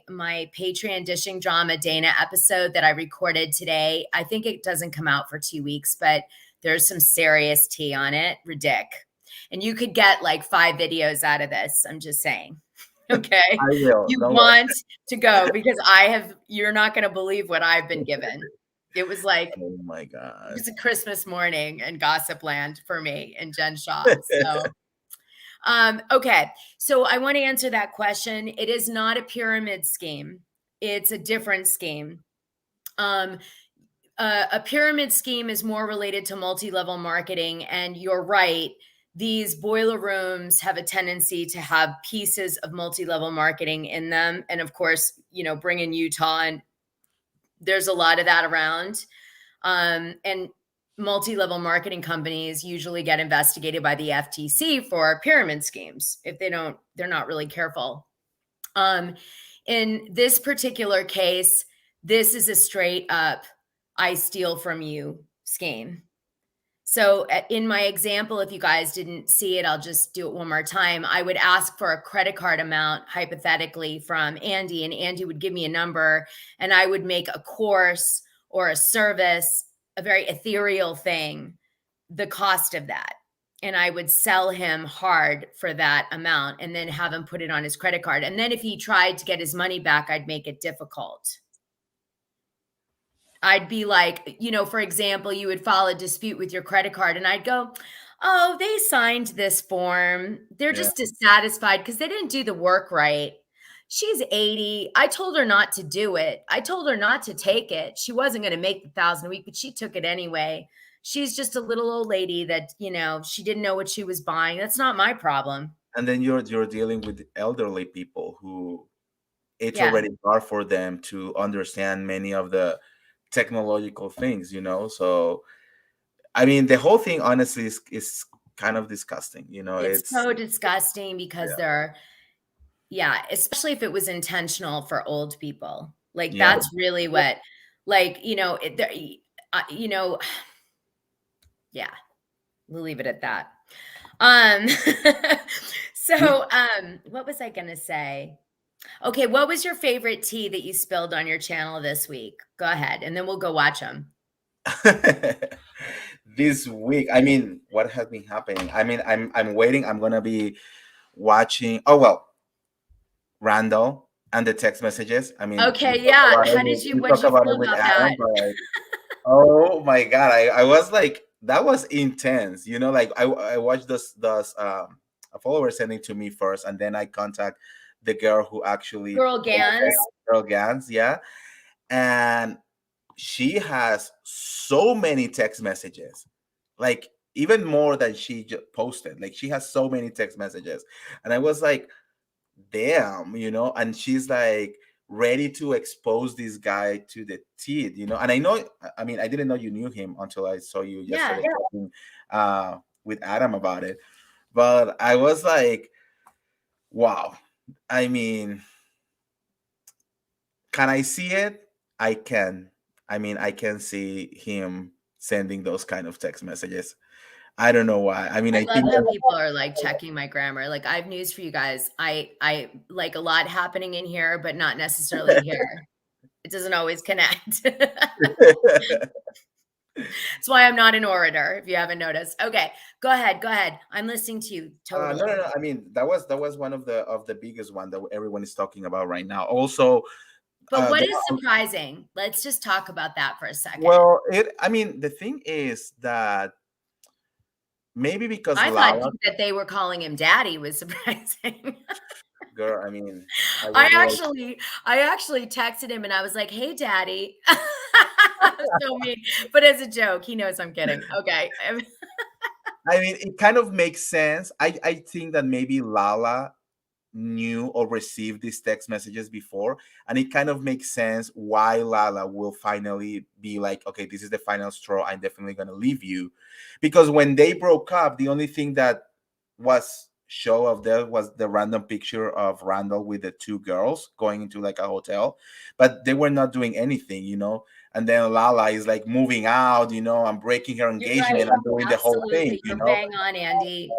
Patreon dishing drama Dana episode that I recorded today. I think it doesn't come out for 2 weeks, but there's some serious tea on it. Ridic. And you could get like 5 videos out of this. I'm just saying. Okay. I will. You Don't worry. want to go because you're not going to believe what I've been given. It was like, Oh my it god. was a Christmas morning in Gossip Land for me and Jen Shaw. So, okay. So I want to answer that question. It is not a pyramid scheme. It's a different scheme. A pyramid scheme is more related to multi-level marketing. And you're right. These boiler rooms have a tendency to have pieces of multi-level marketing in them. And of course, bring in Utah, and there's a lot of that around. And multi-level marketing companies usually get investigated by the FTC for pyramid schemes. If they're not really careful. In this particular case, this is a straight up, I steal from you scheme. So in my example, if you guys didn't see it, I'll just do it one more time. I would ask for a credit card amount, hypothetically, from Andy, and Andy would give me a number, and I would make a course or a service, a very ethereal thing, the cost of that. And I would sell him hard for that amount and then have him put it on his credit card. And then if he tried to get his money back, I'd make it difficult. I'd be like, for example, you would file a dispute with your credit card, and I'd go, oh, they signed this form. They're just dissatisfied because they didn't do the work right. She's 80. I told her not to do it. I told her not to take it. She wasn't going to make the 1,000 a week, but she took it anyway. She's just a little old lady that, she didn't know what she was buying. That's not my problem. And then you're dealing with elderly people who it's Yeah. already hard for them to understand many of the technological things, So I mean, the whole thing honestly is kind of disgusting, It's so disgusting because especially if it was intentional for old people. Like that's really what, like, yeah, we'll leave it at that. So, what was I going to say? Okay. What was your favorite tea that you spilled on your channel this week? Go ahead. And then we'll go watch them. This week, I mean, what has been happening? I mean, I'm waiting. I'm gonna be watching. Oh well, Randall and the text messages. I mean, okay, yeah. How did you? What did you feel about that? Oh my god, I was like, that was intense. Like I watched those a follower sending to me first, and then I contact the girl who actually Girl Gans, yeah, and she has so many text messages, like even more than she posted. Like she has so many text messages, and I was like, damn, and she's like ready to expose this guy to the teeth, and I mean, I didn't know you knew him until I saw you yesterday talking with Adam about it. But I was like, wow. I mean, can I see it? I can. I mean, I can see him sending those kind of text messages. I don't know why. I mean, I love think how people are like checking my grammar. Like, I have news for you guys. I like a lot happening in here, but not necessarily here. It doesn't always connect. That's why I'm not an orator, if you haven't noticed. Okay, go ahead. I'm listening to you. Totally. No. I mean, that was one of the biggest one that everyone is talking about right now. Also, but what is surprising? Let's just talk about that for a second. Well, I mean, the thing is that maybe because I thought that they were calling him daddy was surprising. Girl, I mean, I actually texted him and I was like, "Hey, daddy." So mean, but as a joke, he knows I'm kidding. Okay. I mean, it kind of makes sense. I think that maybe Lala knew or received these text messages before, and it kind of makes sense why Lala will finally be like, okay, this is the final straw, I'm definitely gonna leave you. Because when they broke up, the only thing that was show of there was the random picture of Randall with the two girls going into like a hotel, but they were not doing anything, and then Lala is like moving out, and breaking her You're right. engagement and doing the whole thing, Absolutely. You're bang on, Andy.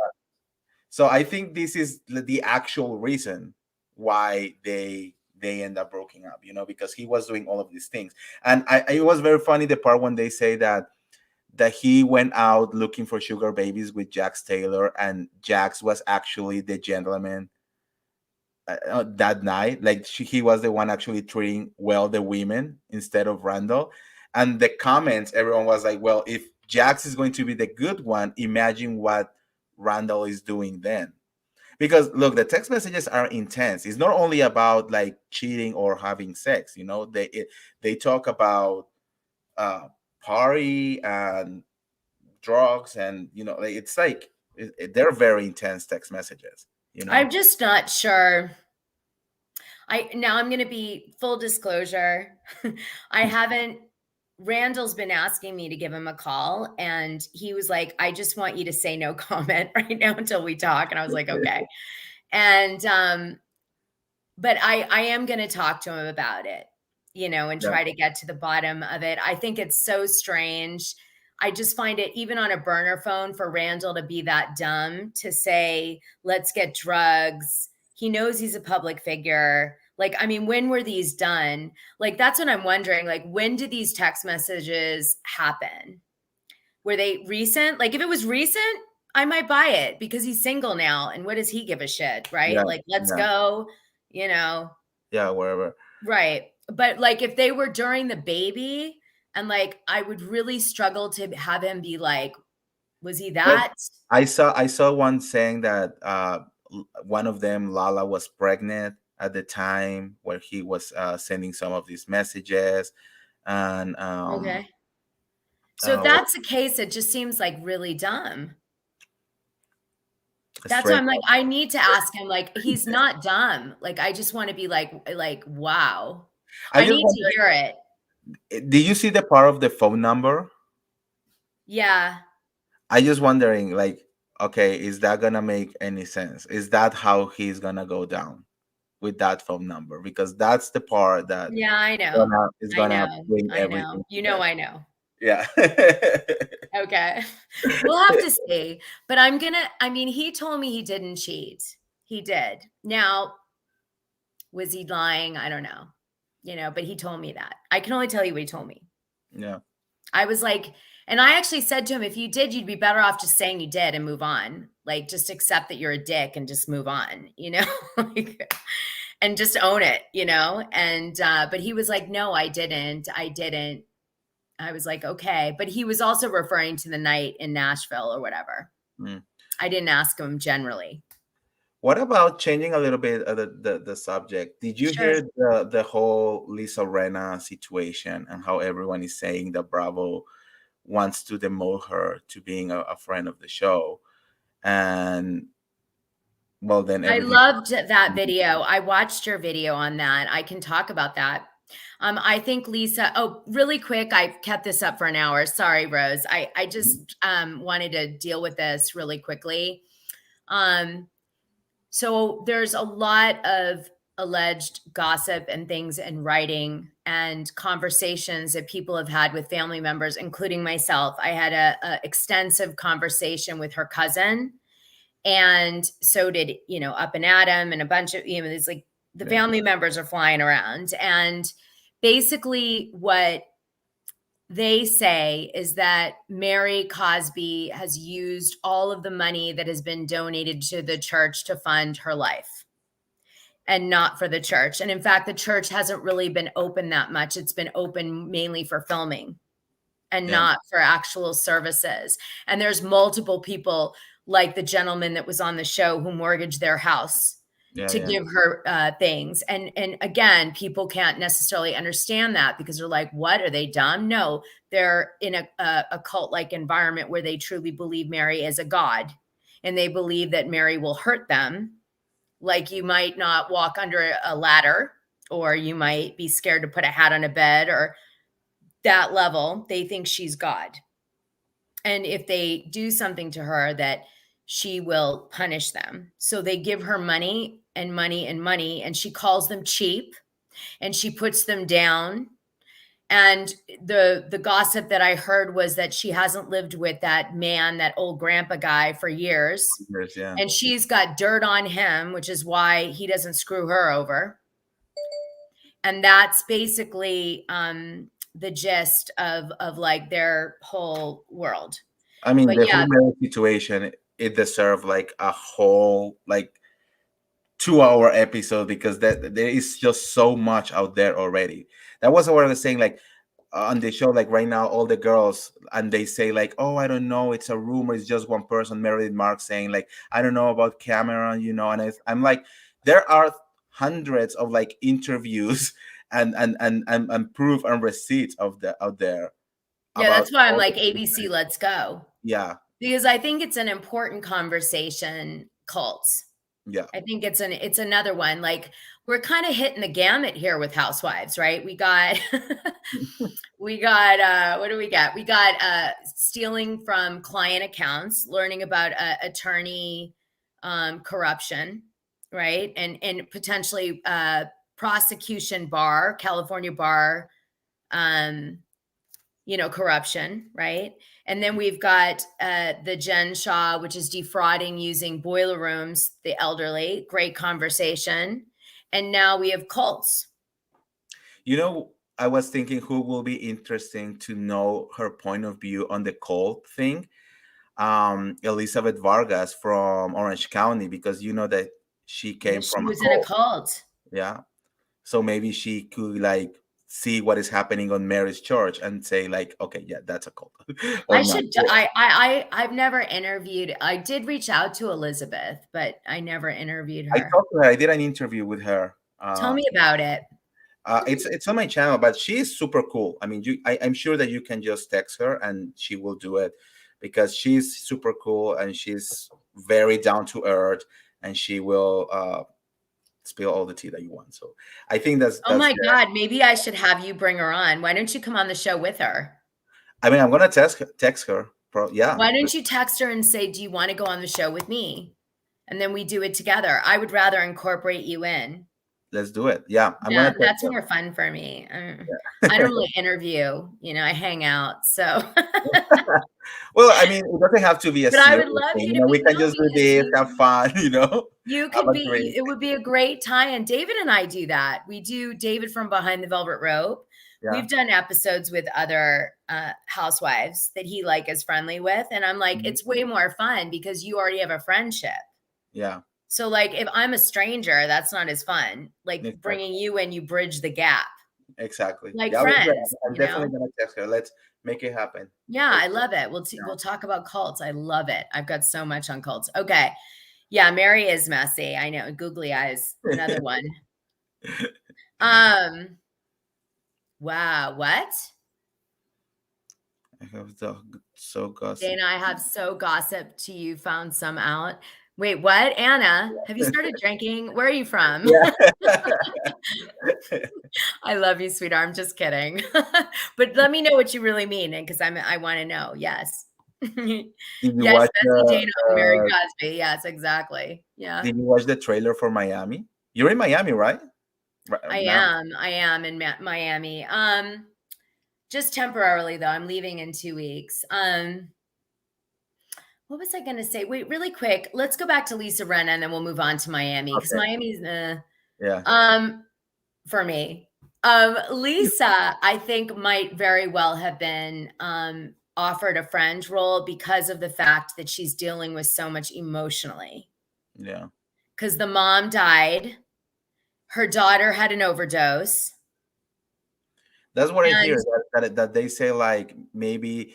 So I think this is the actual reason why they end up breaking up, because he was doing all of these things. And it was very funny the part when they say that he went out looking for sugar babies with Jax Taylor, and Jax was actually the gentleman that night. Like he was the one actually treating well the women instead of Randall. And the comments, everyone was like, well, if Jax is going to be the good one, imagine what Randall is doing then. Because look, the text messages are intense. It's not only about like cheating or having sex, they talk about party and drugs, and it's like they're very intense text messages. I'm just not sure. Now I'm going to be full disclosure. Randall's been asking me to give him a call, and he was like, I just want you to say no comment right now until we talk. And I was like, okay. And, but I am going to talk to him about it, and try to get to the bottom of it. I think it's so strange. I just find it, even on a burner phone, for Randall to be that dumb to say, let's get drugs. He knows he's a public figure. Like, I mean, when were these done? Like, that's what I'm wondering. Like, when did these text messages happen? Were they recent? Like, if it was recent, I might buy it because he's single now. And what does he give a shit, right? Yeah, like, let's yeah. go, Yeah, wherever. Right. But like, if they were during the baby, and like, I would really struggle to have him be like, was he that? I saw one saying that one of them, Lala, was pregnant at the time where he was sending some of these messages, and Okay. So if that's the case, it just seems like really dumb. That's why I'm like, I need to ask him. Like, he's not dumb. Like, I just want to be like, wow. I need to hear it. Did you see the part of the phone number? Yeah. I just wondering, like, okay, is that gonna make any sense? Is that how he's gonna go down with that phone number? Because that's the part that I know is gonna bring everything. I know. Yeah. Okay. We'll have to see. But he told me he didn't cheat. He did. Now, was he lying? I don't know. But he told me that. I can only tell you what he told me. Yeah. I was like, and I actually said to him, if you did, you'd be better off just saying you did and move on. Like, just accept that you're a dick and just move on, and just own it, And, but he was like, no, I didn't. I was like, okay. But he was also referring to the night in Nashville or whatever. I didn't ask him generally. What about changing a little bit of the subject? Did you hear the whole Lisa Rinna situation and how everyone is saying that Bravo wants to demote her to being a friend of the show? And well, then I loved that video. I watched your video on that. I can talk about that. I think Lisa, really quick, I've kept this up for an hour. Sorry, Rose. I just wanted to deal with this really quickly. So there's a lot of alleged gossip and things in writing and conversations that people have had with family members, including myself. I had a extensive conversation with her cousin, and so did, Up and Adam, and a bunch of, it's like the family members are flying around. And basically what they say is that Mary Cosby has used all of the money that has been donated to the church to fund her life, and not for the church. And in fact, the church hasn't really been open that much. It's been open mainly for filming and not for actual services. And there's multiple people, like the gentleman that was on the show, who mortgaged their house to give her things. And again, people can't necessarily understand that because they're like, what, are they dumb? No, they're in a cult-like environment where they truly believe Mary is a god, and they believe that Mary will hurt them. Like, you might not walk under a ladder, or you might be scared to put a hat on a bed, or that level. They think she's God. And if they do something to her, that she will punish them. So they give her money and money and money, and she calls them cheap, and she puts them down. And the gossip that I heard was that she hasn't lived with that man, that old grandpa guy, for years, Years, yeah. and she's got dirt on him, which is why he doesn't screw her over. And that's basically the gist of like their whole world. I mean, But the whole yeah, marriage situation, it deserved like a whole like 2 hour episode, because that there is just so much out there already. That was what I was saying. Like on the show, like right now, all the girls, and they say like, "Oh, I don't know, it's a rumor, it's just one person." Meredith Mark saying like, "I don't know about Cameron," and I'm like, there are hundreds of like interviews and proof and receipts of the out there yeah, about that's why I'm all the like, ABC, different. let's go. Yeah, Because I think it's an important conversation, cults. yeah. I think it's another one. Like, we're kind of hitting the gamut here with housewives, right? We got we got what do we got? We got stealing from client accounts, learning about attorney corruption, right? And potentially prosecution bar, California bar, um, corruption, right? And then we've got the Jen Shah, which is defrauding using boiler rooms, the elderly. Great conversation. And now we have cults. I was thinking who will be interesting to know her point of view on the cult thing. Elizabeth Vargas from Orange County, because you know that she Yeah, came she from a was in a cult. cult. Yeah. So maybe she could like see what is happening on Mary's church and say like, okay, yeah, that's a cult or I not. should. I've never interviewed. I did reach out to Elizabeth, but I never interviewed I her. talked to her. I did an interview with her. Tell me about it. It's on my channel, but she is super cool. I mean, I'm sure that you can just text her and she will do it, because she's super cool and she's very down to earth, and she will spill all the tea that you want. So I think Oh that's my the. God, maybe I should have you bring her on. Why don't you come on the show with her? I mean, I'm gonna text her. Yeah, Why don't you text her and say, "Do you want to go on the show with me?" And then we do it together. I would rather incorporate you in. let's do it. Yeah, I'm gonna Yeah, text that's her. more fun for me. I Yeah. don't really interview, I hang out. So, Well, I mean, it doesn't have to be a but I serious would love thing. you to be We can no, just do because this, have fun. you Have could a be. drink. It would be a great tie, and David and I do that. We do David from Behind the Velvet Rope. Yeah. We've done episodes with other housewives that he like is friendly with, and I'm like, Mhm. it's way more fun because you already have a friendship. Yeah. So, like, if I'm a stranger, that's not as fun. Like Exactly. bringing you in, you bridge the gap, Exactly. like Yeah, let's do it. friends. I'm definitely gonna text her. Let's make it happen. Yeah, For I sure. love it. We'll Yeah. talk about cults. I love it. I've got so much on cults. Okay. Yeah, Mary is messy. I know. Googly eyes, another one. Um, wow, what? I have so gossip. Dana, I have so gossiped to you, found some out. Wait, what? Anna, have you started drinking? Where are you from? Yeah. I love you, sweetheart. I'm just kidding. But let me know what you really mean, because I want to know. Yes. Did you Yes, watch Bessie Dana and Mary Cosby. Yes, exactly. Yeah. Did you watch the trailer for Miami? You're in Miami, right? Right I now. am. I am in Miami. Just temporarily though. I'm leaving in 2 weeks. What was I going to say? Wait, really quick. Let's go back to Lisa Rinna and then we'll move on to Miami, because Okay. Miami's Yeah. for me. Lisa, I think might very well have been offered a friend role because of the fact that she's dealing with so much emotionally. Yeah. Because the mom died, her daughter had an overdose. That's what I hear. And That they say like maybe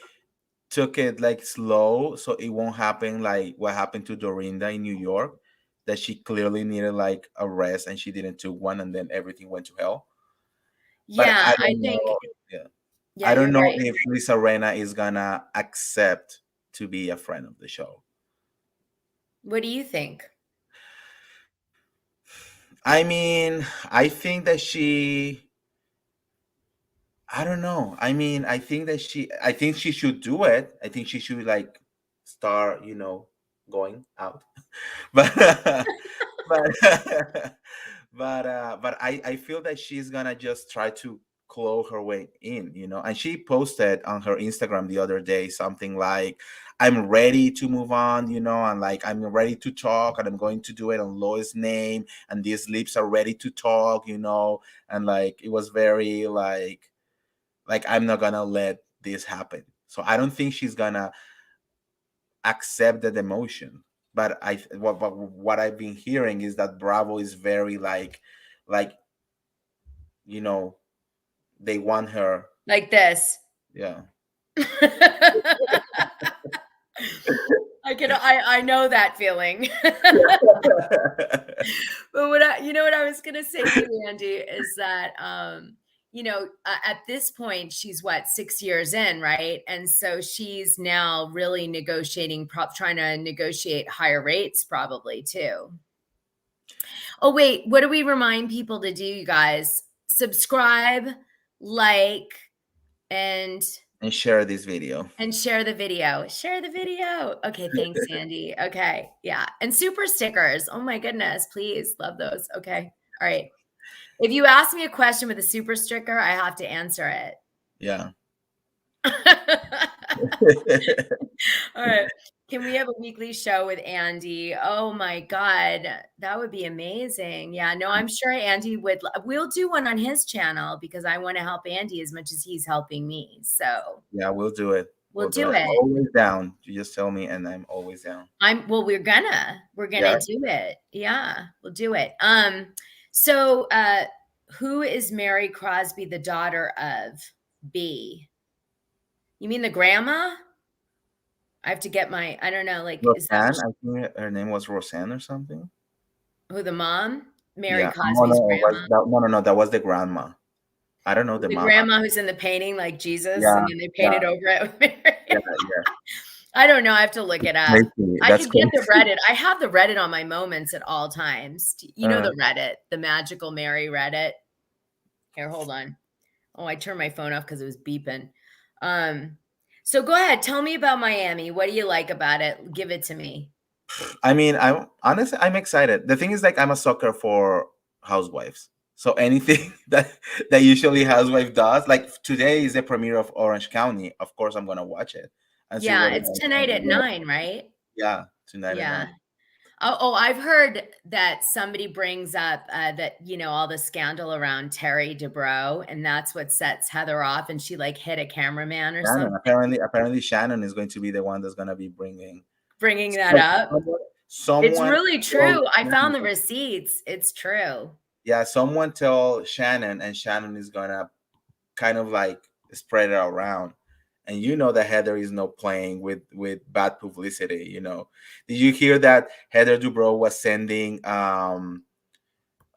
took it like slow so it won't happen like what happened to Dorinda in New York, that she clearly needed like a rest and she didn't took one and then everything went to hell. But yeah, I I don't think, know. Yeah. yeah, I don't you're know right. if Lisa Rena is gonna accept to be a friend of the show. What do you think? I mean, I think that I don't know. I mean, I think she should do it. I think she should like start, going out. But but but I feel that she's gonna just try to claw her way in, and she posted on her Instagram the other day something like, I'm ready to move on, and like, I'm ready to talk, and I'm going to do it on Lois' name, and these lips are ready to talk, and like, it was very like I'm not gonna let this happen. So I don't think she's gonna accept that emotion. But what I've been hearing is that Bravo is very like you know they want her. Like this. Yeah. I know that feeling. But what I was gonna say to you, Andy, is that at this point she's what, 6 years in, right? And so she's now really trying to negotiate higher rates, probably too. Oh wait, what do we remind people to do, you guys? Subscribe, like, and share this video. And share the video. Share the video. Okay, thanks, Andy. Okay, yeah. And super stickers. Oh my goodness, please. Love those. Okay. All right. If you ask me a question with a super sticker, I have to answer it. Yeah. All right. Can we have a weekly show with Andy? Oh my God, that would be amazing. Yeah, no, I'm sure Andy we'll do one on his channel because I want to help Andy as much as he's helping me. So yeah, we'll do it. We'll do it. I'm always down. You just tell me and I'm always down. We're gonna do it. Yeah, we'll do it. So who is Mary Crosby the daughter of? B. You mean the grandma? I have to get I don't know, like, Roseanne, I think her name was Roseanne or something. Who, the mom? Mary Yeah. Cosby's grandma? No, that was the grandma. I don't know the mom. Grandma who's in the painting, like Jesus, yeah, and then they painted over it. Yeah. I don't know. I have to look it up. I can get the Reddit. I have the Reddit on my moments at all times. You know the Reddit, the Magical Mary Reddit. Here, hold on. Oh, I turned my phone off because it was beeping. So go ahead. Tell me about Miami. What do you like about it? Give it to me. I mean, I'm excited. The thing is, like, I'm a sucker for housewives. So anything that usually housewife does, like today is the premiere of Orange County. Of course, I'm gonna watch it. Yeah, it's tonight at 9, right? Yeah, tonight at 9. Oh, I've heard that somebody brings up that, all the scandal around Terry Dubrow, and that's what sets Heather off, and she like hit a cameraman or something. Apparently Shannon is going to be the one that's going to be bringing that up. It's really true. I found the receipts. It's true. Yeah, someone tell Shannon, and Shannon is going to kind of like spread it around. And that Heather is not playing with bad publicity. Did you hear that Heather Dubrow was sending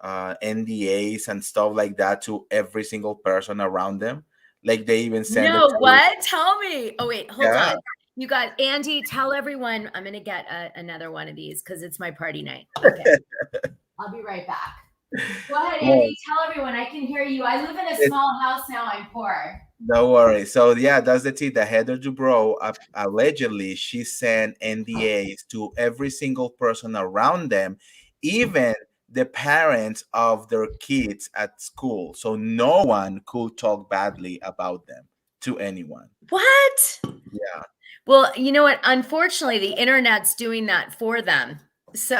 NDAs and stuff like that to every single person around them? Like they even sent. No, what? Tell me. Oh wait, hold on. You got Andy. Tell everyone. I'm gonna get another one of these because it's my party night. Okay, I'll be right back. Go ahead, Andy. Tell everyone. I can hear you. I live in a small house now. I'm poor. Don't worry. So yeah, that's the tea. That Heather Dubrow allegedly she sent NDAs to every single person around them, even the parents of their kids at school. So no one could talk badly about them to anyone. What? Yeah. Well, you know what? Unfortunately, the internet's doing that for them. So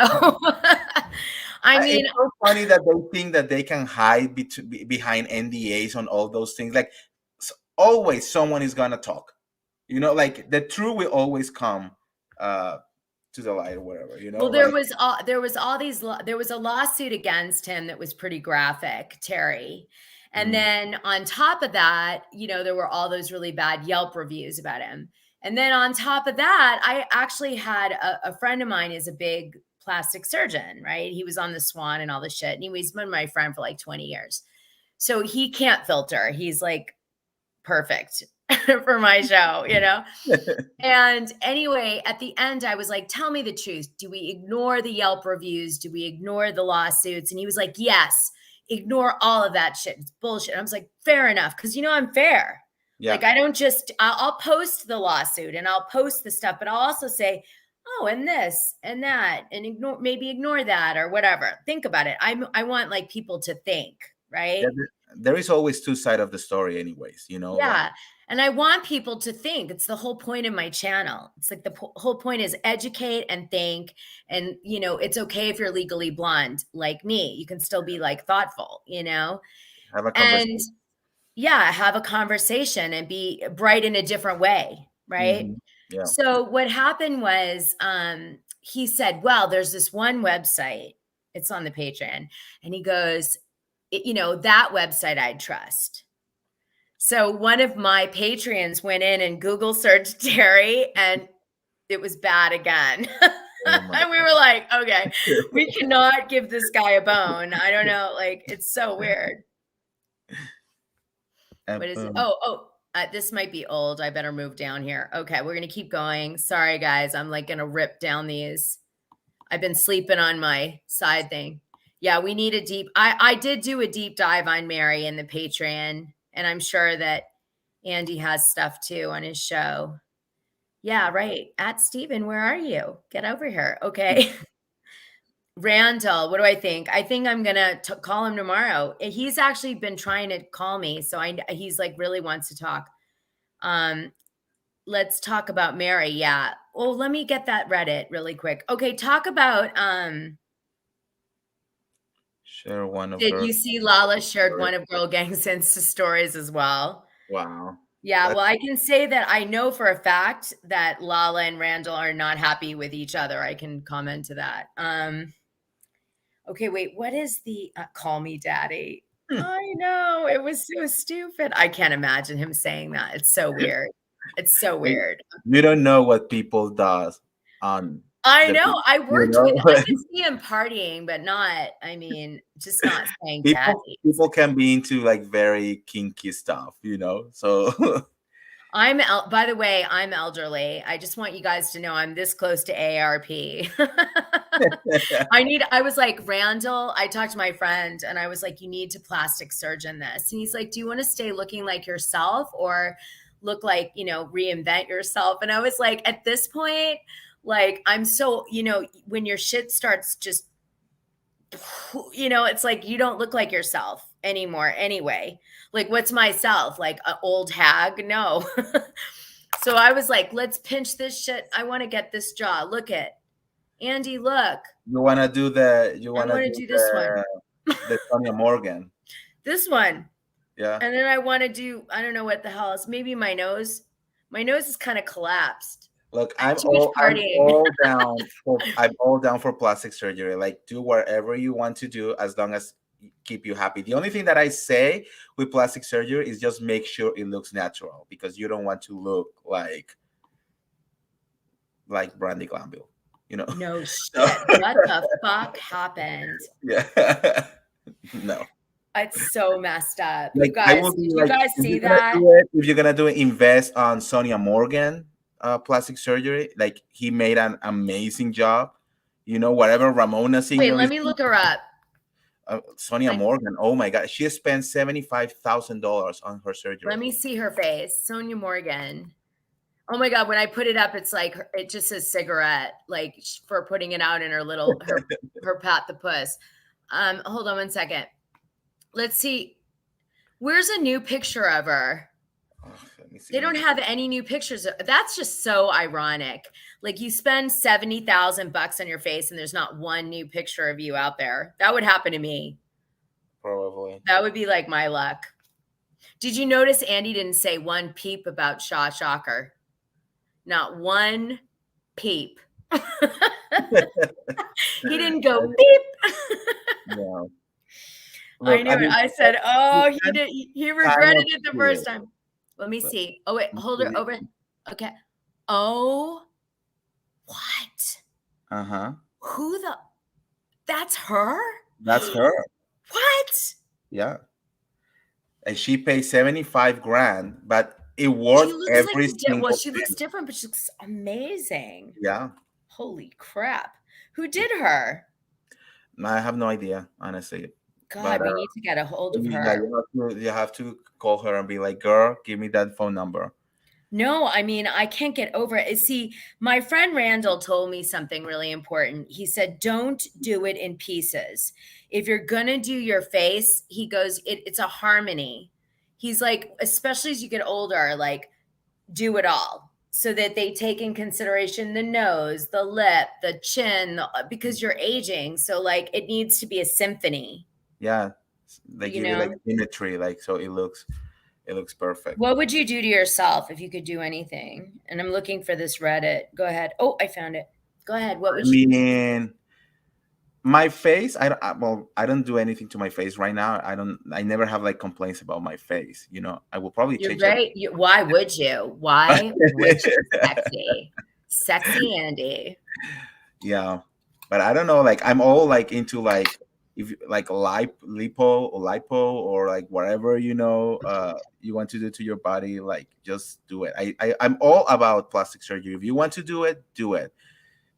I mean, it's so funny that they think that they can hide behind NDAs on all those things. Like always someone is gonna talk, like the truth will always come to the light or whatever, well, there was a lawsuit against him that was pretty graphic, Terry, and then on top of that, there were all those really bad Yelp reviews about him. And then on top of that, I actually had a friend of mine is a big plastic surgeon, right? He was on the Swan and all this shit, and he's been my friend for like 20 years, so he can't filter. He's like perfect for my show, And anyway, at the end, I was like, tell me the truth. Do we ignore the Yelp reviews? Do we ignore the lawsuits? And he was like, yes, ignore all of that shit. It's bullshit. And I was like, fair enough. Cause I'm fair. Yeah. Like, I don't I'll post the lawsuit and I'll post the stuff, but I'll also say, oh, and this and that, and ignore that or whatever. Think about it. I want like people to think. right? Yeah, there is always two sides of the story, anyways. Like Yeah. And I want people to think. It's the whole point of my channel. It's like the whole point is educate and think. And, it's okay if you're legally blonde like me. You can still be like thoughtful, have a and conversation. yeah, have a conversation and be bright in a different way. Right. Yeah. So what happened was he said, well, there's this one website. It's on the Patreon. And he goes, that website I'd trust. So one of my Patreons went in and Google searched Terry, and it was bad again. Oh my And we were like, okay, we cannot give this guy a bone. I don't know. Like, it's so weird. And What is it? Oh, this might be old. I better move down here. Okay, we're going to keep going. Sorry, guys. I'm like going to rip down these. I've been sleeping on my side thing. Yeah, we need a deep. I did do a deep dive on Mary in the Patreon, and I'm sure that Andy has stuff too on his show. Yeah, right. At Steven, where are you? Get over here. Okay. Randall, what do I think? I think I'm gonna call him tomorrow. He's actually been trying to call me, so he's like really wants to talk. Let's talk about Mary. Yeah. Well, let me get that Reddit really quick. Okay, talk about share one of did her. you see Lala shared one of Girl Gang's Insta stories as well? Wow. Yeah, well, I can say that I know for a fact that Lala and Randall are not happy with each other. I can comment to that. Okay, wait, what is the call me daddy? I know, it was so stupid. I can't imagine him saying that. It's so weird. It's so weird. You don't know what people does on. I know. I worked with. I Like, can see him partying, but not. I mean, just not saying daddy. people can be into like very kinky stuff, So By the way, I'm elderly. I just want you guys to know I'm this close to AARP. I was like, Randall, I talked to my friend and I was like, you need to plastic surgeon this. And he's like, do you want to stay looking like yourself or look like, reinvent yourself? And I was like, at this point, like, I'm so, when your shit starts just, it's like, you don't look like yourself anymore anyway. Like, what's myself? Like an old hag? No. So I was like, let's pinch this shit. I want to get this jaw. Look at Andy, look. you want to do the I want to do this one. The Sonia Morgan. This one. Yeah. And then I want to do, I don't know what the hell is. Maybe my nose. My nose is kind of collapsed. Look, I'm all down for plastic surgery. Like, do whatever you want to do as long as keep you happy. The only thing that I say with plastic surgery is just make sure it looks natural because you don't want to look like Brandy Glanville, No shit. What the fuck happened? Yeah. No. It's so messed up. Like, you guys, did you guys see that? If you're gonna do it, invest on Sonia Morgan plastic surgery. Like, he made an amazing job. Whatever Ramona Singer. Wait, let me look her up. Sonia Morgan. Oh my God, she spent $75,000 on her surgery. Let me see her face. Sonia Morgan. Oh my God, when I put it up, it's like it just says cigarette, like for putting it out in her little her Pat the Puss. Hold on one second. Let's see. Where's a new picture of her? They don't have any new pictures. That's just so ironic. Like, you spend $70,000 on your face and there's not one new picture of you out there. That would happen to me. Probably. That would be like my luck. Did you notice Andy didn't say one peep about Shah Shocker? Not one peep. He didn't go beep. No. Look, I knew it. I said, oh, he did. He regretted it the first time. Let me see. Oh, wait, hold her over. Okay. Oh, what? Uh-huh. That's her? That's her. What? Yeah. And she paid 75 grand, but it worked every single Well, she looks different, but she looks amazing. Yeah. Holy crap. Who did her? I have no idea, honestly. God, we need to get a hold of her. You have to call her and be like, girl, give me that phone number. No, I mean, I can't get over it. See, my friend Randall told me something really important. He said, don't do it in pieces. If you're going to do your face, he goes, it's a harmony. He's like, especially as you get older, like, do it all so that they take in consideration the nose, the lip, the chin, because you're aging. So, like, it needs to be a symphony, Yeah, they you give you like know? symmetry, like so it looks perfect. What would you do to yourself if you could do anything? And I'm looking for this Reddit. Go ahead. Oh, I found it. Go ahead. What I would you? mean, my face, well, I don't do anything to my face right now. I never have like complaints about my face. You know, I will probably You're change it. very. Why would you? Why would you? Sexy, sexy Andy. Yeah, but I don't know. Like I'm all like into like if like lipo or like whatever you want to do to your body. Like just do it. I'm all about plastic surgery. If you want to do it,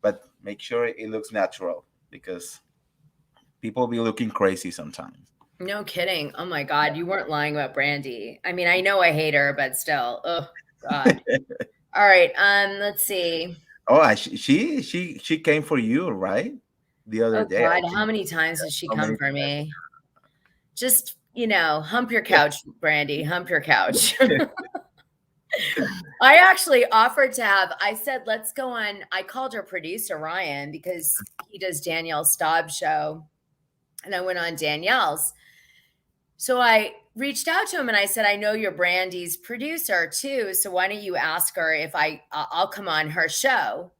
but make sure it looks natural because people be looking crazy sometimes. No kidding. Oh my God, you weren't lying about Brandy. I mean, I know I hate her, but still. Oh God. All right. Let's see. Oh, she came for you, right? The other Oh day, I God, how think. many times has she How come many for times? me? Just, hump your couch, Brandy, hump your couch. I actually offered to I said, let's go on. I called her producer, Ryan, because he does Danielle Staub's show. And I went on Danielle's. So I reached out to him and I said, I know you're Brandy's producer too. So why don't you ask her if I'll come on her show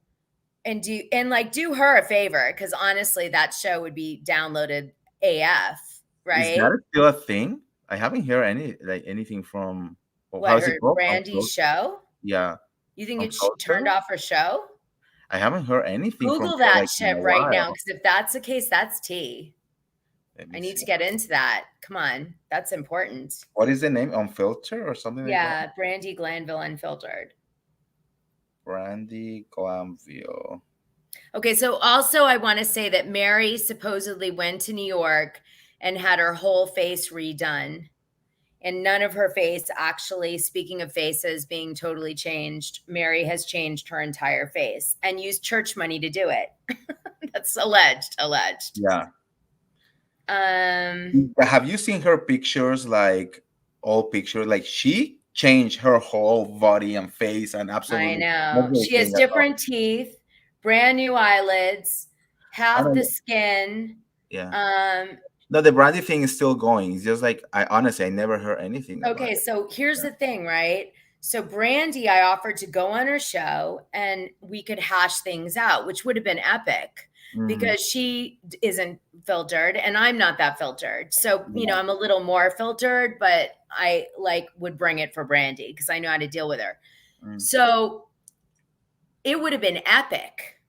and do her a favor? Because honestly, that show would be downloaded AF, Is right? that still a thing? I haven't heard anything from. Well, What, how's it her called? Brandy's show? Yeah, You think it's turned Uncultured. off her show? I haven't heard anything from Google her that like in shit a right now, while. because if that's the case, that's tea. Let I me need see. to get into that. Come on, that's important. What is the name? Unfiltered or something like that? Yeah, Brandy Glanville Unfiltered. Brandy Glanville. Okay, so also I want to say that Mary supposedly went to New York and had her whole face redone. And none of her face actually, speaking of faces being totally changed, Mary has changed her entire face and used church money to do it. That's alleged. Yeah. Um, Have you seen her pictures? Like all pictures, like she changed her whole body and face and I absolutely know. She has everything about. different teeth, brand new eyelids, I half don't the know. skin. Yeah. Um, No, the Brandy thing is still going. It's just like I honestly I never heard anything about okay, it. so here's Yeah. the thing, right? So Brandy, I offered to go on her show and we could hash things out, which would have been epic Mm, because she isn't filtered and I'm not that filtered. So, yeah. I'm a little more filtered, but I like would bring it for Brandy because I know how to deal with her. Mm. So it would have been epic.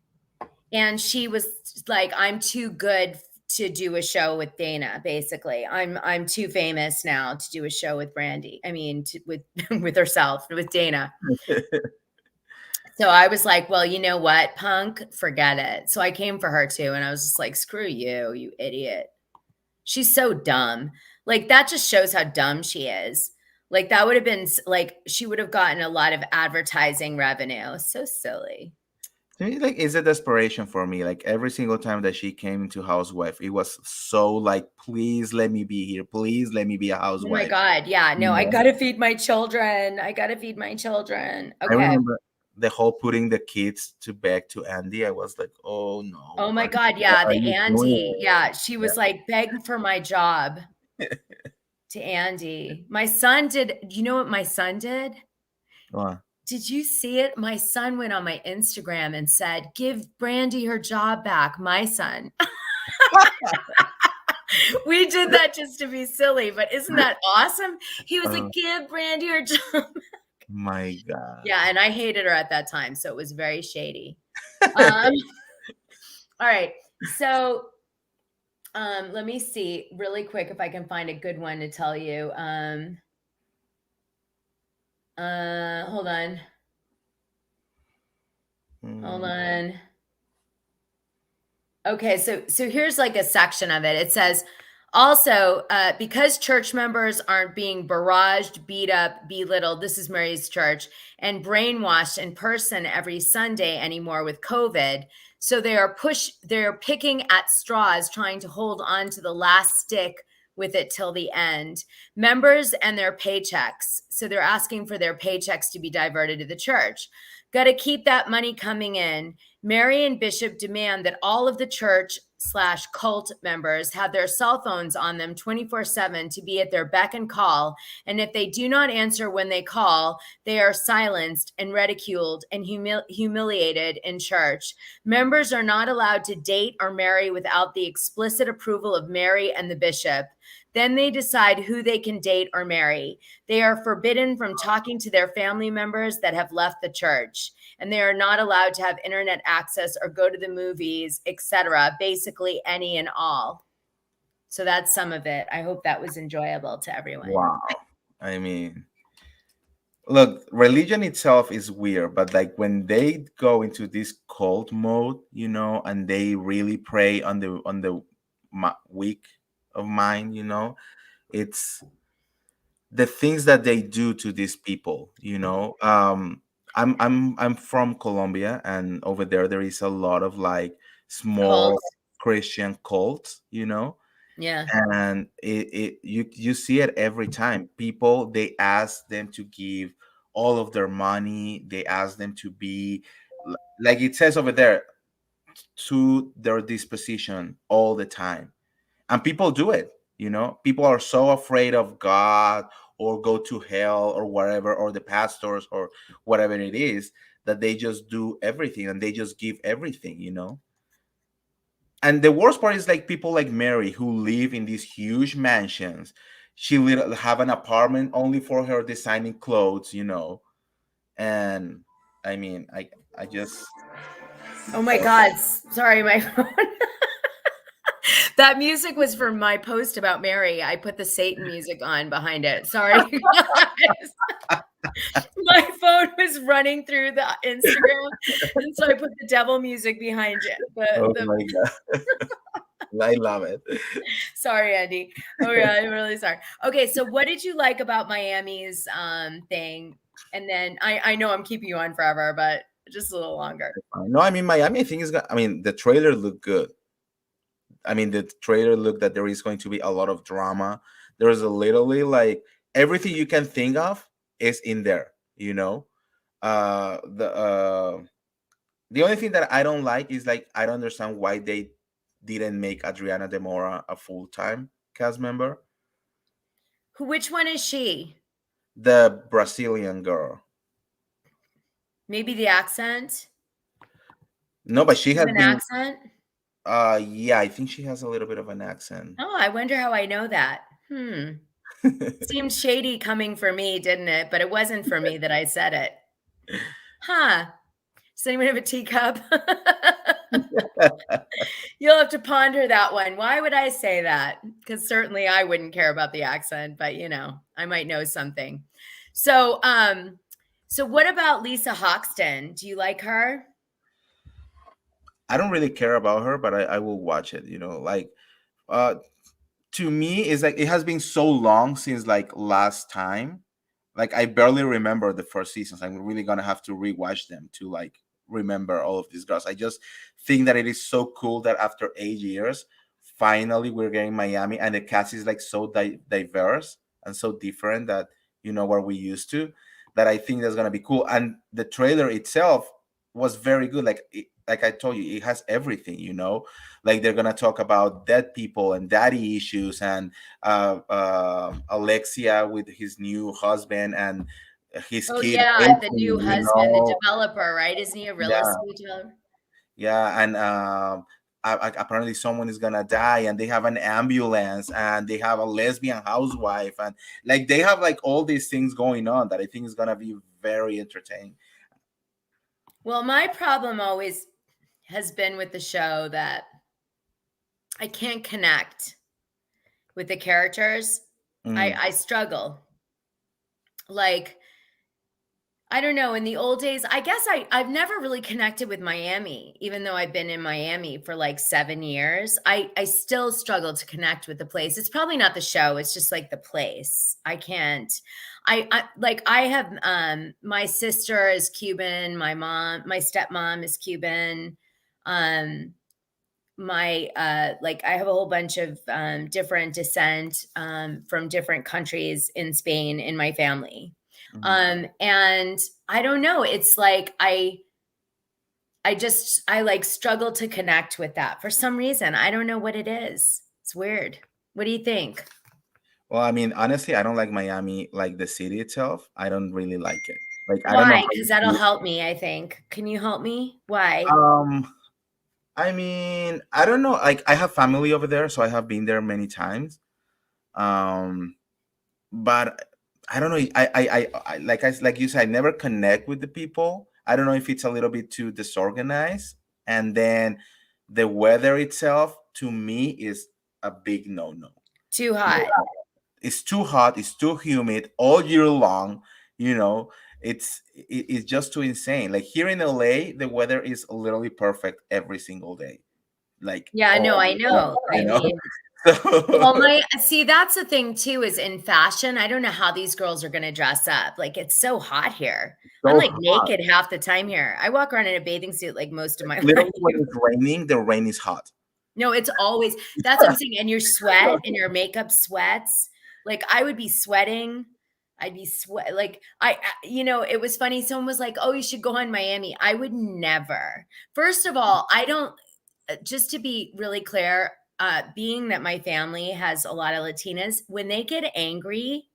And she was like, I'm too good to do a show with Dana, basically. I'm too famous now to do a show with Brandy. I mean, with with herself, with Dana. So I was like, well, you know what, punk, forget it. So I came for her too. And I was just like, screw you, you idiot. She's so dumb. Like, that just shows how dumb she is. Like, that would have been like, she would have gotten a lot of advertising revenue. So silly. To me, like it's a desperation for me. Like every single time that she came into Housewife, it was so like, please let me be here. Please let me be a Oh my housewife. God. Yeah. You No, I know? gotta feed my children. I gotta feed my children. I Okay. remember the whole putting the kids to bed to Andy. I was like, oh Oh no, my are you, God. what Yeah. are The you Andy. doing? Yeah. She Yeah. was like begging for my job to Andy. My son did. You know what my son did? Well, Did you see it? My son went on my Instagram and said, give Brandy her job back. My son. We did that just to be silly, but isn't that awesome? He was uh, like, give Brandy her job. my God. Yeah. And I hated her at that time. So it was very shady. Um, all right. So let me see really quick if I can find a good one to tell you. Hold on. Hold Mm, on. Okay, so here's like a section of it. It says, Also, because church members aren't being barraged, beat up, belittled, this is Mary's church, and brainwashed in person every Sunday anymore with COVID. So they're picking at straws, trying to hold on to the last stick with it till the end. Members and their paychecks. So they're asking for their paychecks to be diverted to the church. Got to keep that money coming in. Mary and Bishop demand that all of the church/cult members have their cell phones on them 24/7 to be at their beck and call. And if they do not answer when they call, they are silenced and ridiculed and humiliated in church. Members are not allowed to date or marry without the explicit approval of Mary and the bishop. Then they decide who they can date or marry. They are forbidden from talking to their family members that have left the church, and they are not allowed to have internet access or go to the movies, etc. Basically, any and all. So that's some of it. I hope that was enjoyable to everyone. Wow. I mean, look, religion itself is weird, but like when they go into this cult mode, and they really prey on the weak of mind, it's the things that they do to these people. I'm from Colombia, and over there is a lot of like small Cults. Christian cults, Yeah. and you see it every time. People, they ask them to give all of their money. They ask them to be like it says over there, to their disposition all the time, and people do it. People are so afraid of God, or go to hell, or whatever, or the pastors, or whatever it is, that they just do everything, and they just give everything. And the worst part is like people like Mary, who live in these huge mansions. She literally have an apartment only for her designing clothes. And I mean, I just Oh my God. Sorry, my phone. That music was for my post about Mary. I put the Satan music on behind it. Sorry, guys. My phone was running through the Instagram, and so I put the devil music behind it. oh my god, I love it. Sorry, Andy. Oh yeah, I'm really sorry. Okay, so what did you like about Miami's thing? And then I know I'm keeping you on forever, but just a little longer. No, I mean Miami. I think I mean the trailer looked good. I mean the trailer looked that there is going to be a lot of drama. There's a literally like everything you can think of is in there. Uh, the uh, the only thing that I don't like is like I don't understand why they didn't make Adriana De Mora a full time cast member. Which one is she? The Brazilian girl. Maybe the accent. No, but she She has has an been. accent. Yeah, I think she has a little bit of an accent. Oh, I wonder how I know that. Seemed shady coming for me, didn't it? But it wasn't for me that I said it. Huh. Does anyone have a teacup? You'll have to ponder that one. Why would I say that? Because certainly I wouldn't care about the accent, but I might know something. So, so what about Lisa Hoxton? Do you like her? I don't really care about her, but I will watch it. Like uh, to me, it's like it has been so long since like last time. Like I barely remember the first seasons. I'm really gonna have to rewatch them to like remember all of these girls. I just think that it is so cool that after 8 years, finally we're getting Miami, and the cast is like so diverse and so different that what we used to. That I think that's gonna be cool. And the trailer itself was very good. Like I told you, it has everything. Like they're gonna talk about dead people and daddy issues, and Alexia with his new husband and his Oh kid yeah, the new Casey, husband, the developer, right? Isn't he a real yeah, estate developer? yeah, and apparently someone is gonna die, and they have an ambulance, and they have a lesbian housewife, and like they have like all these things going on that I think is gonna be very entertaining. Well, my problem always has been with the show that I can't connect with the characters. Mm. I struggle. Like I don't know. In the old days, I guess I've never really connected with Miami, even though I've been in Miami for like 7 years. I still struggle to connect with the place. It's probably not the show. It's just like the place. I can't. I like I have my sister is Cuban. My stepmom is Cuban. Um, my like I have a whole bunch of different descent from different countries in Spain in my family. Mhm. And I don't know, it's like I like struggle to connect with that for some reason. I don't know what it is. It's weird. What do you think? Well, I mean, honestly, I don't like Miami, like the city itself. I don't really like it. Like, I don't know Why? how Because you that'll feel. help me, I think. Can you help me? Why? Um, I mean, I don't know. Like, I have family over there, so I have been there many times. Um, but I don't know. Like you said, I never connect with the people. I don't know if it's a little bit too disorganized, and then the weather itself to me is a big no-no. Too hot. It's too hot, it's too humid all year long, you know. It's just too insane. Like here in LA, the weather is literally perfect every single day, like Yeah, no, all I year long, know. you I know. mean, well, So my see, that's the thing too, is in fashion, I don't know how these girls are gonna dress up. Like, it's so hot here. I'm so like hot. naked half the time here. I walk around in a bathing suit like most of my life. Literally when it's raining, the rain is hot. No, it's always that's what I'm saying. And your sweat and your makeup sweats. Like I would be sweating. I'd be sweat like it was funny. Someone was like, "Oh, you should go on Miami." I would never. First of all, I don't just to be really clear, being that my family has a lot of Latinas, when they get angry,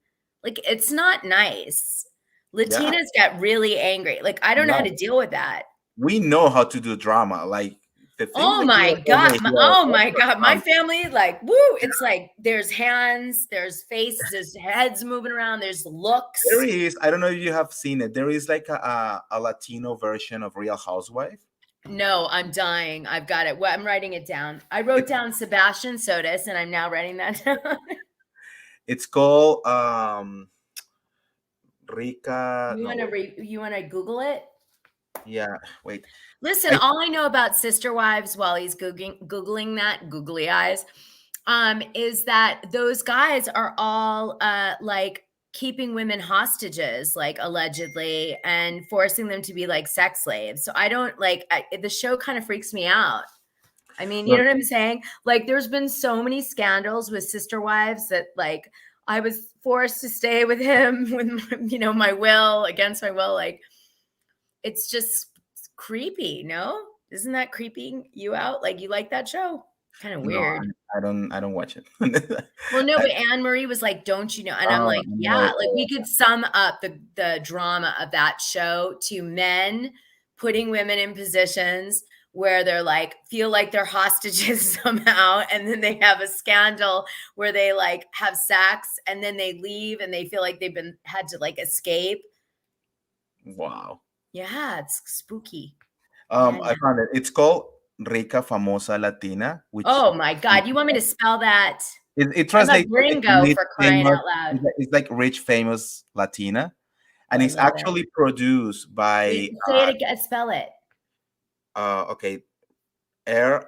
like it's not nice. Yeah, Latinas get really angry. Like I don't know how yeah, to deal with that. we know how to do drama. Like the things Oh they do my god. over My here oh are my extra god. My drama. family, like, woo, it's like there's hands, there's faces, there's heads moving around, there's There looks. is, I don't know if you have seen it, there is like a Latino version of Real Housewife. No, I'm dying. I've got it. Well, I'm writing it down. I wrote down Sebastian Sotis and I'm now writing that down. It's called Rica. You No, wanna wait. you wanna Google it? Yeah, wait. Listen, I all I know about Sister Wives while he's Googling that, googly eyes, is that those guys are all like keeping women hostages, like allegedly, and forcing them to be like sex slaves. So I don't like the show kind of freaks me out. I mean, you look. know what I'm saying? Like, there's been so many scandals with Sister Wives that like I was forced to stay with him with my will against my will. Like, it's just creepy, no? Isn't that creeping you out? Like, you like that show? Kind of No, weird. I don't. I don't watch it. Well, no, but Anne Marie was like, "Don't you know?" And I'm Oh like, "Yeah." no. Like, we could sum up the drama of that show to men putting women in positions where they're like feel like they're hostages somehow, and then they have a scandal where they like have sex, and then they leave, and they feel like they've been had to like escape. Wow. Yeah, it's spooky. Yeah. I found it. It's called Rica Famosa Latina, which Oh my god, you want me to spell that? it I'm a translates to like gringo rich for crying famous. out loud. It's like rich famous Latina, Oh, and I it's love it. actually produced by Say it again, spell it. okay, Rica.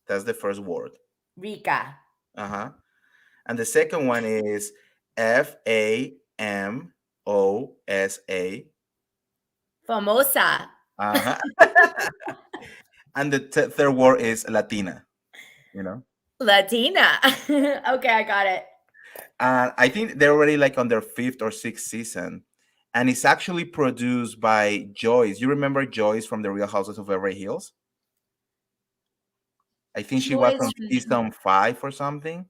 That's the first word. Rika. Uh-huh. And the second one is Famosa. Famosa. Uh-huh. And the third word is Latina, you know? Latina. Okay, I got it. And I think they're already like on their fifth or sixth season. And it's actually produced by Joyce. You remember Joyce from the Real Houses of Beverly Hills? I think she was Joyce on from season 5 or something.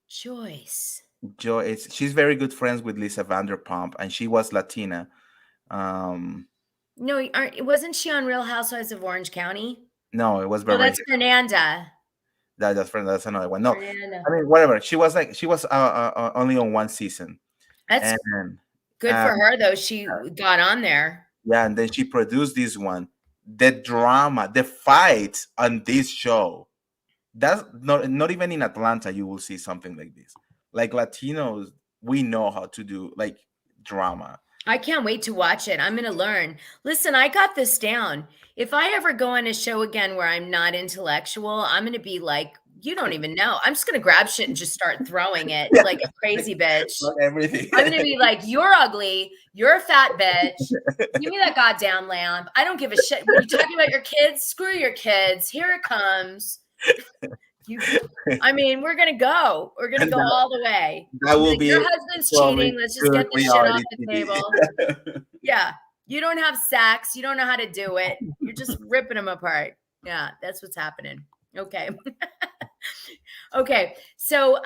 Joyce. Joyce, she's very good friends with Lisa Vanderpump, and she was Latina. Um, No, wasn't she on Real Housewives of Orange County? no, it was No, Beverly that's Hills. Fernanda. That's friend. That's another one. No, Fernanda. I mean whatever. She was only on one season, That's and good for um, her though. She got on there. yeah, and then she produced this one. The drama, the fight on this show. That's not even in Atlanta. You will see something like this. like Latinos, we know how to do like drama. I can't wait to watch it. I'm going to learn. Listen, I got this down. If I ever go on a show again where I'm not intellectual, I'm going to be like, you don't even know. I'm just going to grab shit and just start throwing it Yeah, like a crazy bitch. everything. I'm going to be like, you're ugly. You're a fat bitch. Give me that goddamn lamp. I don't give a shit. When you talking about your kids, screw your kids. Here it comes. I mean, we're going to go. We're going to go all the way. That will Like, be your husband's cheating. Let's just get this shit off the table. Yeah. You don't have sex. You don't know how to do it. You're just ripping them apart. Yeah, that's what's happening. Okay. Okay. So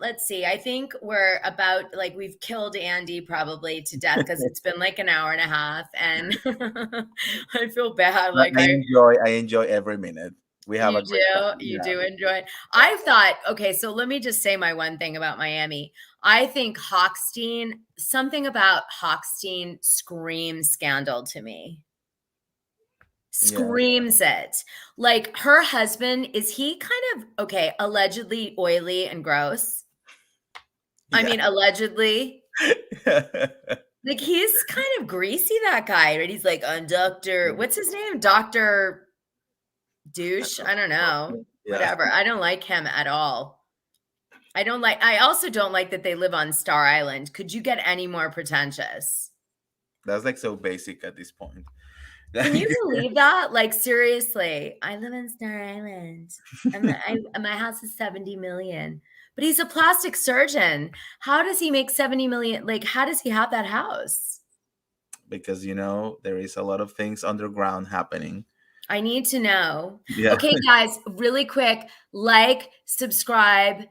let's see. I think we're about like we've killed Andy probably to death because it's been like an hour and a half and I feel bad. Like I enjoy every minute. We have a great time. You do enjoy it. I thought, okay, so let me just say my one thing about Miami. I think Hochstein, something about Hochstein screams scandal to me. Screams it. Like her husband, is he kind of, okay, allegedly oily and gross? Yeah. I mean, allegedly. Like he's kind of greasy, that guy, right? He's like, Dr. What's his name? Dr. Douche. I don't know. Yeah. Whatever. I don't like him at all. I also don't like that they live on Star Island. Could you get any more pretentious? That's like so basic at this point. Can you believe that? Like seriously, I live in Star Island and my house is 70 million, but he's a plastic surgeon. How does he make 70 million? Like, how does he have that house? Because, there is a lot of things underground happening. I need to know. Yeah. Okay, guys, really quick, like, subscribe,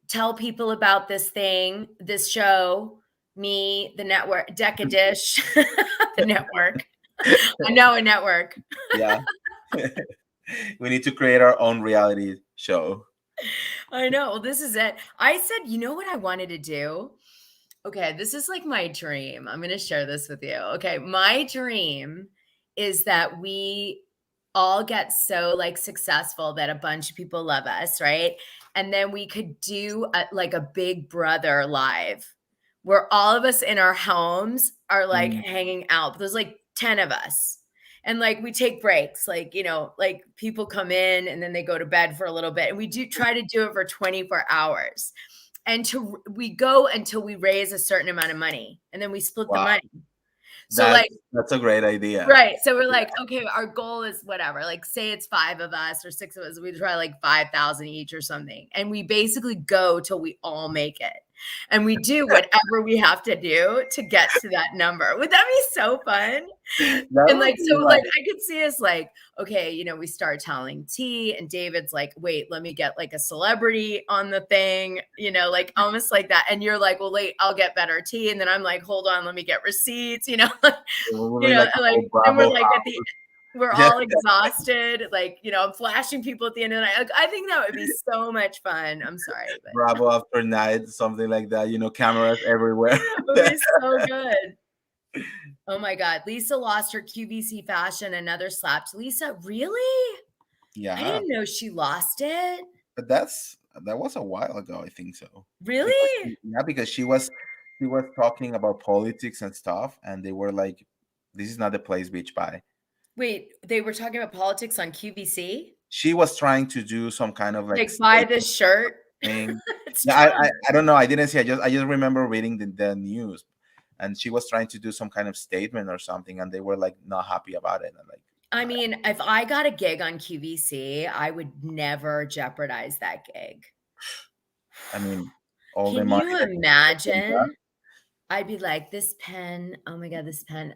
tell people about this thing, this show, me, the network, DecaDish, the network. I know a network. Yeah. We need to create our own reality show. I know. Well, this is it. I said, you know what I wanted to do? Okay, this is like my dream. I'm going to share this with you. Okay, my dream is that we all get so like successful that a bunch of people love us, right? And then we could do like a Big Brother live where all of us in our homes are like hanging out. There's like 10 of us. And like we take breaks, like, like people come in and then they go to bed for a little bit. And we do try to do it for 24 hours. And we go until we raise a certain amount of money. And then we split the money. So that's a great idea. Right. So we're like, okay, our goal is whatever, like say it's 5 of us or 6 of us, we try like 5,000 each or something. And we basically go till we all make it. And we do whatever we have to do to get to that number. Would that be so fun? And like, so like I could see us like, okay, we start telling tea and David's like, wait, let me get like a celebrity on the thing, like almost like that. And you're like, well, wait, I'll get better tea. And then I'm like, hold on, let me get receipts, and we're like at the we're all exhausted. Like, I'm flashing people at the end of the night. Like, I think that would be so much fun. I'm sorry. But. Bravo after night, something like that, cameras everywhere. It would be so good. Oh my God. Lisa lost her QVC fashion. Another slapped. Lisa, really? Yeah. I didn't know she lost it. But that was a while ago, I think so. Really? Because she was talking about politics and stuff, and they were like, this is not the place, bitch, bye. Wait, they were talking about politics on QVC? She was trying to do some kind of like buy this shirt thing. I don't know. I didn't see. I just remember reading the news, and she was trying to do some kind of statement or something, and they were like not happy about it. And like, I mean, if I got a gig on QVC, I would never jeopardize that gig. I mean, can you imagine? I'd be like, this pen. Oh my God, this pen.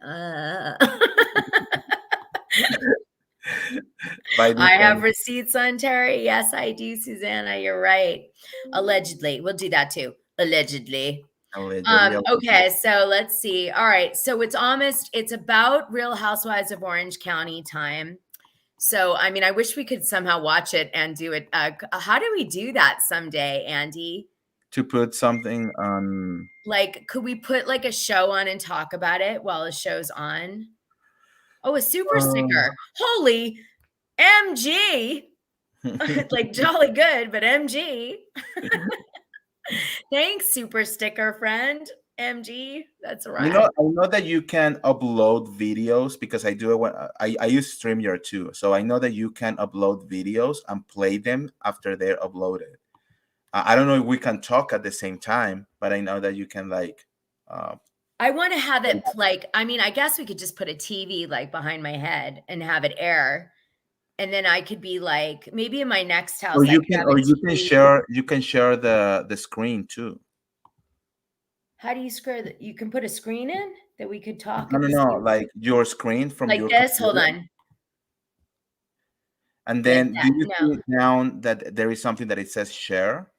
I have receipts on Terry. Yes, I do, Susanna. You're right. Allegedly. We'll do that too. Allegedly. Okay, so let's see. All right. So it's about Real Housewives of Orange County time. So, I mean, I wish we could somehow watch it and do it. How do we do that someday, Andy? To put something on. Like, could we put like a show on and talk about it while the show's on? Oh, a super sticker. Holy MG. Like jolly good, but MG. Thanks, super sticker friend. MG. That's You right. know, I know that you can upload videos because I do it when I use StreamYard too. So I know that you can upload videos and play them after they're uploaded. I don't know if we can talk at the same time, but I know that you can like. Uh, I want to have it like, I mean, I guess we could just put a TV like behind my head and have it air. And then I could be like, maybe in my next house, I could have a or TV. you can share the screen too. How do you square that? You can put a screen in that we could talk No, at no, the no. same, Like your screen from like your this. Hold computer, on. and Like then do that. you No. see down that there is something that it says share?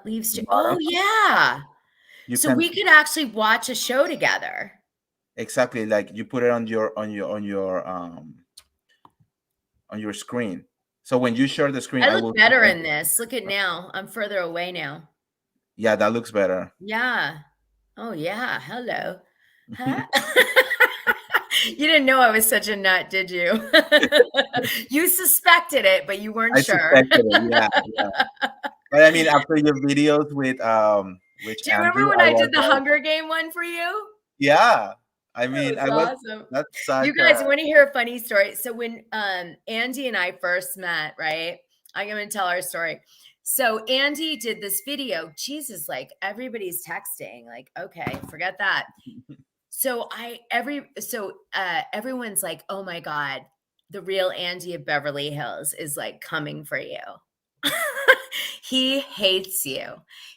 Leaves The to, oh bottom. yeah. You So can we could actually watch a show together. exactly like you put it on your screen. So when you share the screen, I I look will. better in this. Look at now. I'm further away now. Yeah, that looks better. Yeah. Oh yeah. Hello. Huh? You didn't know I was such a nut, did you? You suspected it, but you weren't I sure. suspected it. Yeah, yeah. But I mean, after your videos with Do you remember Andrew, when I I was did the like, Hunger Game one for you? yeah. I That mean, was I was awesome. that's You such guys a want to hear a funny story? So when Andy and I first met, right? I'm going to tell our story. So Andy did this video. Jesus, like everybody's texting. Like, okay, forget that. So everyone's like, "Oh my god, the real Andy of Beverly Hills is like coming for you." He hates you.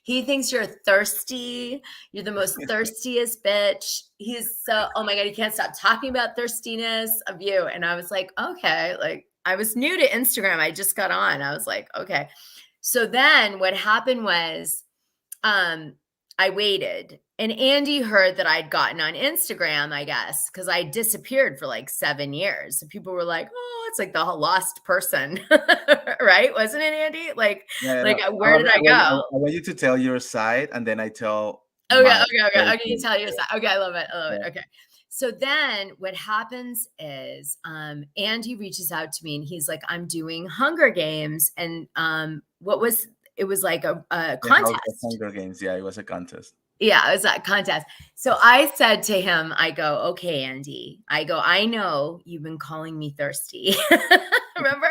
He thinks you're thirsty. You're the most thirstiest bitch. He's so, oh my god, he can't stop talking about thirstiness of you. And I was like, okay, like I was new to Instagram. I just got on. I was like, okay. So then what happened was um, I waited and Andy heard that I'd gotten on Instagram, I guess, because I disappeared for like 7 years. So people were like, oh, it's like the lost person, right? Wasn't it, Andy? yeah. Like No, where did I go? I want you to tell your side, and then I tell Okay, my okay, okay. story Okay, you too. tell your side. Okay, I love it. I love it. Yeah. Okay. So then what happens is Andy reaches out to me and he's like, I'm doing Hunger Games. And it was like a The contest. Hunger Games. Yeah, it was a contest. Yeah, it was that contest. So I said to him, I go, okay, Andy. I go, I know you've been calling me thirsty. Remember?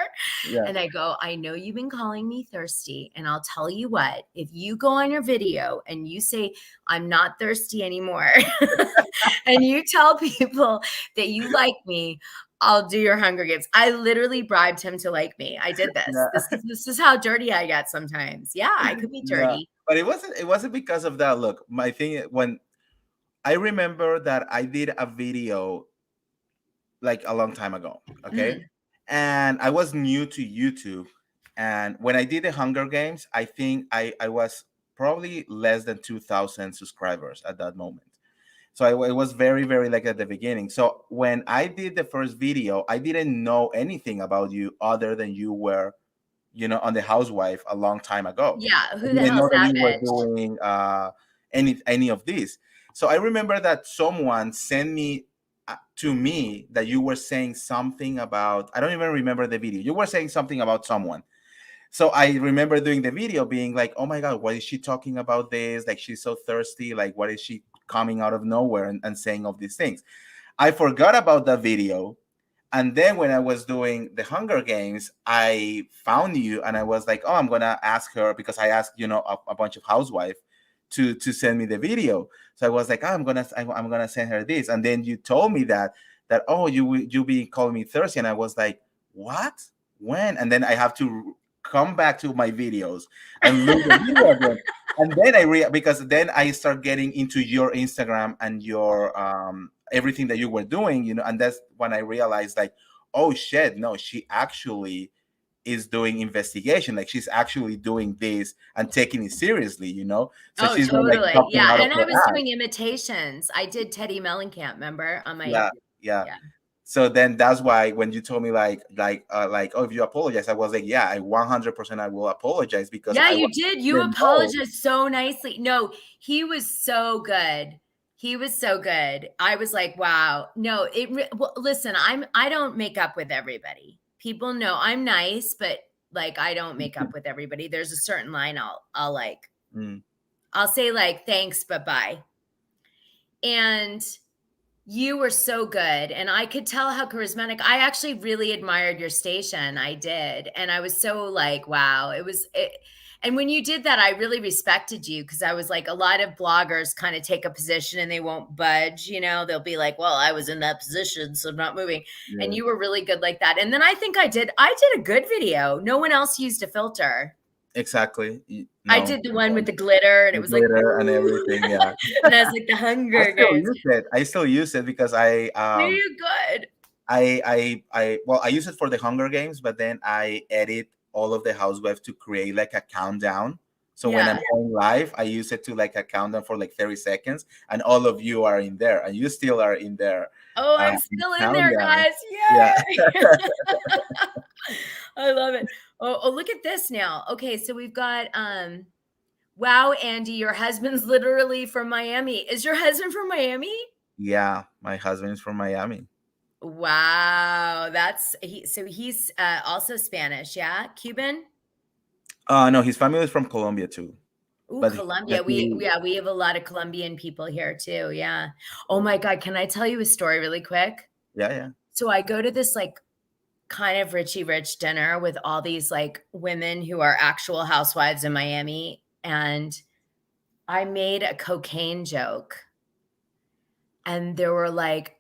Yeah. And I go, I know you've been calling me thirsty. And I'll tell you what, if you go on your video and you say, I'm not thirsty anymore, and you tell people that you like me, I'll do your Hunger Games. I literally bribed him to like me. I did this. Yeah. This is how dirty I get sometimes. Yeah, I could be Yeah. dirty. But it wasn't because of that. Look, my thing when I remember that I did a video like a long time ago. Okay. Mm. And I was new to YouTube. And when I did the Hunger Games, I think I was probably less than 2,000 subscribers at that moment. So it was very, very like at the beginning. So when I did the first video, I didn't know anything about you other than you were, on the Housewife a long time ago. Yeah, I who the didn't hell is know that that you were bitch? doing any of this. So I remember that someone sent me to me that you were saying something about, I don't even remember the video. You were saying something about someone. So I remember doing the video being like, oh my God, what is she talking about this? Like, she's so thirsty. Like, what is she coming out of nowhere and saying all these things? I forgot about that video. And then when I was doing the Hunger Games, I found you and I was like, oh, I'm going to ask her because I asked, a bunch of housewives to send me the video. So I was like, oh, I'm going to send her this. And then you told me that, oh, you be calling me thirsty. And I was like, what? When? And then I have to come back to my videos and look the video again. And then because then I start getting into your Instagram and your everything that you were doing, and that's when I realized like, oh shit, no, she actually is doing investigation. Like she's actually doing this and taking it seriously. So Oh, she's not like totally. talking Yeah, out of and I her was ass. doing imitations. I did Teddy Mellencamp, remember? On my Yeah, yeah. yeah. So then that's why when you told me oh, if you apologize, I was like, yeah, I 100% I will apologize because Yeah, I you did. You didn't know. apologized so nicely. No, he was so good. He was so good. I was like, wow. No, well, listen, I don't make up with everybody. People know I'm nice, but Like, I don't make up with everybody. There's a certain line I'll like, Mm. I'll say like, thanks, but bye. And you were so good. And I could tell how charismatic. I actually really admired your station. I did. And I was so like, wow, and when you did that, I really respected you, because I was like, a lot of bloggers kind of take a position and they won't budge. They'll be like, well, I was in that position, so I'm not moving. Yeah. And you were really good like that. And then I think I did a good video. No one else used a filter. Exactly. I No. did the one with the glitter, and it was like, Glitter and everything. Yeah. and I was like the I Hunger still Games. use it. I still use it because You're good. I use it for the Hunger Games, but then I edit all of the housewives to create like a countdown. So when I'm Yeah. going live, I use it to like a countdown for like 30 seconds, and all of you are in there, and you still are in there. Oh, I'm still in there, countdown. guys. Yeah. Yay! I love it. Oh, look at this now. Okay, so we've got wow, Andy, your husband's literally from Miami. Is your husband from Miami? Yeah, my husband is from Miami. Wow, so he's also Spanish, yeah? Cuban? No, his family is from Colombia too. Ooh, But Colombia. We have a lot of Colombian people here too. Yeah. Oh my God, can I tell you a story really quick? yeah. So I go to this like kind of richy rich dinner with all these like women who are actual housewives in Miami, and I made a cocaine joke, and there were like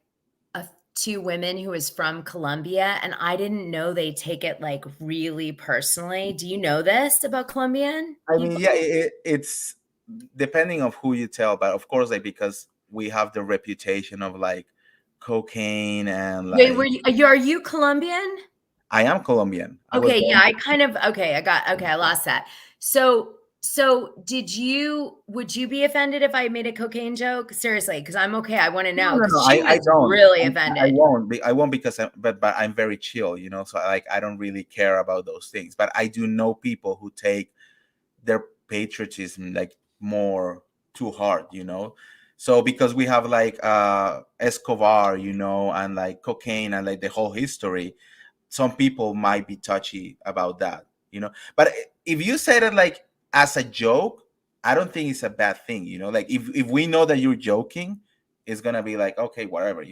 two women who was from Colombia, and I didn't know they take it like really personally. Do you know this about Colombian I mean, people? yeah, it's depending of who you tell, but of course, like because we have the reputation of like cocaine and Wait, like are you Colombian? I am Colombian. I was Okay, born yeah, I lost that. So would you be offended if I made a cocaine joke? Seriously, because I'm okay. I want to know, No, because she I was don't. really I offended. won't. I won't because but I'm very chill, So like I don't really care about those things. But I do know people who take their patriotism like more too hard, So because we have like Escobar, and like cocaine and like the whole history, some people might be touchy about that, But if you said it like as a joke, I don't think it's a bad thing, Like if we know that you're joking, it's gonna be like okay, whatever,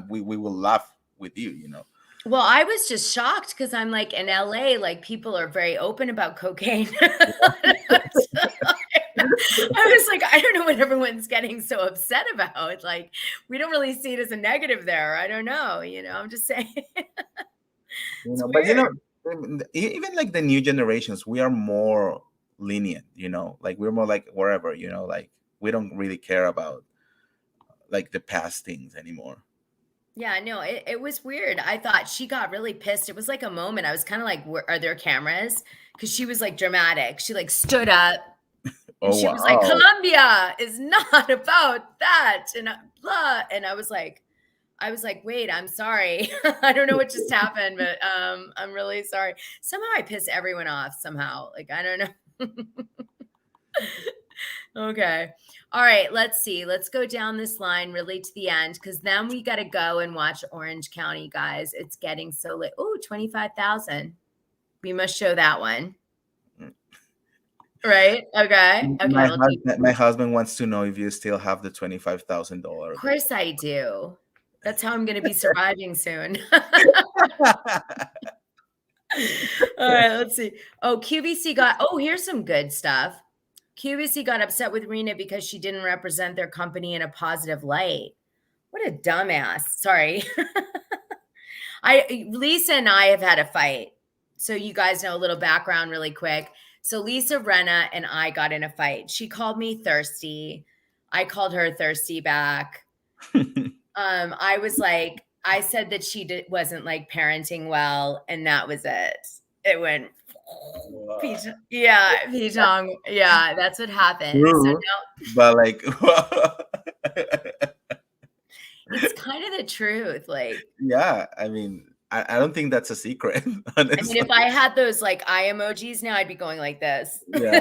we will laugh with you. Well, I was just shocked because I'm like in LA, like people are very open about cocaine. I was like, I don't know what everyone's getting so upset about. Like, we don't really see it as a negative there. I don't know. I'm just saying. It's But weird. even like the new generations, we are more lenient, like we're more like wherever, like we don't really care about like the past things anymore. Yeah, no, it was weird. I thought she got really pissed. It was like a moment. I was kind of like, are there cameras? Because she was like dramatic. She like stood up and Oh she was like, wow. Colombia is not about that. And blah. And I was like, wait, I'm sorry. I don't know what just happened, but I'm really sorry. Somehow I piss everyone off somehow. Like, I don't know. Okay. All right. Let's see. Let's go down this line really to the end, because then we got to go and watch Orange County, guys. It's getting so late. Oh, 25,000. We must show that one. Right? Okay. Okay. My husband wants to know if you still have the $25,000. Of course I do. That's how I'm going to be surviving soon. All right. Let's see. Oh, QVC here's some good stuff. QVC got upset with Rena because she didn't represent their company in a positive light. What a dumbass. Sorry. Lisa and I have had a fight. So you guys know a little background really quick. So Lisa Renna and I got in a fight. She called me thirsty. I called her thirsty back. I said that she wasn't like parenting well, and that was it. It went Pijong. Yeah, that's what happened. True, So now, but like it's kind of the truth. Like, yeah, I mean, I don't think that's a secret. I mean, if I had those like eye emojis now, I'd be going like this. Yeah.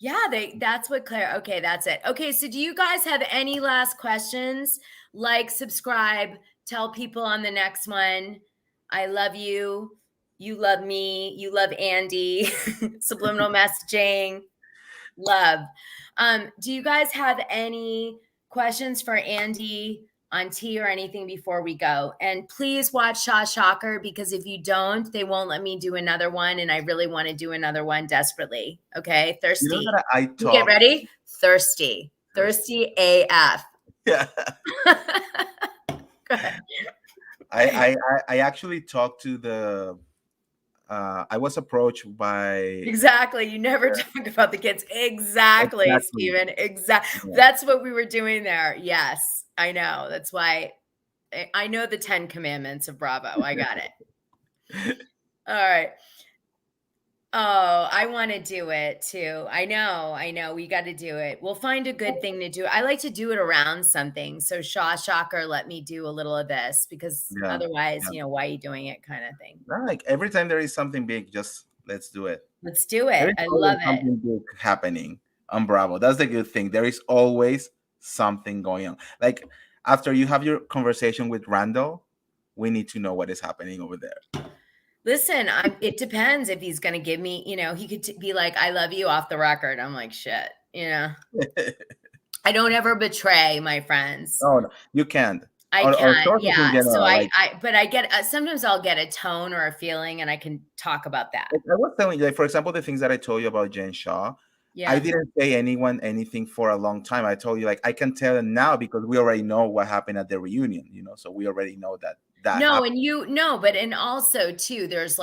Yeah, that's what Claire. Okay, that's it. Okay, so do you guys have any last questions? Like, subscribe, tell people on the next one. I love you. You love me. You love Andy. Subliminal messaging. Love. Do you guys have any questions for Andy on tea or anything before we go? And please watch Shah Shocker, because if you don't, they won't let me do another one. And I really want to do another one desperately. Okay. Thirsty. You know that I You talk. get ready? Thirsty. Thirsty AF. Yeah. Go ahead. I actually talked to the I was approached by Exactly. You never talk about the kids. Exactly, Stephen. Exactly. Yeah. That's what we were doing there. Yes, I know. That's why I know the 10 commandments of Bravo. I got it. All right. Oh, I want to do it too. I know. We got to do it. We'll find a good thing to do. I like to do it around something. So Shah Shocker, let me do a little of this, because otherwise, why are you doing it, kind of thing. Like every time there is something big, just let's do it. Let's do it. I love it. Something big happening on Bravo. That's the good thing. There is always something going on. Like after you have your conversation with Randall, we need to know what is happening over there. Listen, it depends if he's going to give me, he could be like, I love you off the record. I'm like, shit, I don't ever betray my friends. Oh, no, you can't. I can't. Yeah. General, so but I get, sometimes I'll get a tone or a feeling and I can talk about that. I was telling you, like, for example, the things that I told you about Jen Shaw, I didn't say anything for a long time. I told you, like, I can tell them now because we already know what happened at the reunion, so we already know that happened. And and also too, there's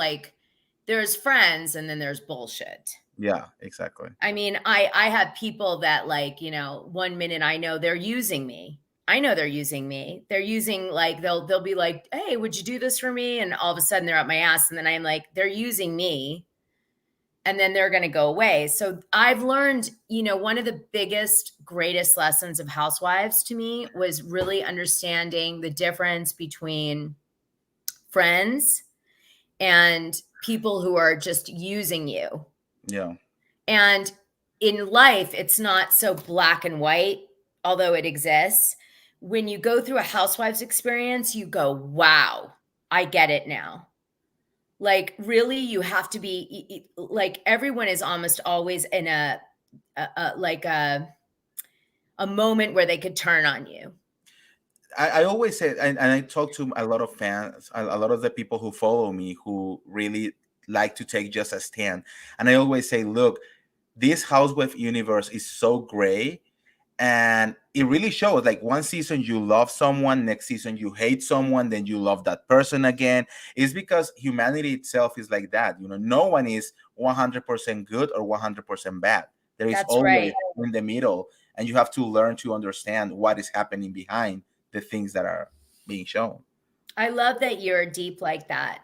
friends and then there's bullshit. Yeah, exactly. I mean, I have people that 1 minute I know they're using me. I know they're using me. They're using they'll be like, hey, would you do this for me? And all of a sudden they're up my ass. And then I'm like, they're using me. And then they're going to go away. So I've learned, one of the biggest, greatest lessons of Housewives to me was really understanding the difference between friends and people who are just using you. Yeah. And in life, it's not so black and white, although it exists. When you go through a Housewives experience, you go, wow, I get it now. Really, you have to be everyone is almost always in a moment where they could turn on you. I always say, and I talk to a lot of fans, a lot of the people who follow me who really like to take just a stand. And I always say, look, this Housewife universe is so gray. And it really shows, one season you love someone, next season you hate someone, then you love that person again. It's because humanity itself is like that. No one is 100% good or 100% bad. There is always in the middle. And you have to learn to understand what is happening behind the things that are being shown. I love that you're deep like that.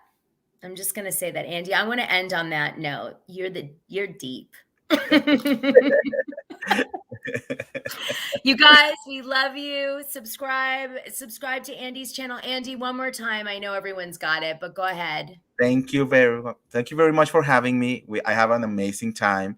I'm just going to say that, Andy. I want to end on that note. You're deep. You guys, we love you. Subscribe to Andy's channel. Andy, one more time. I know everyone's got it, but go ahead. Thank you very much for having me. I have an amazing time.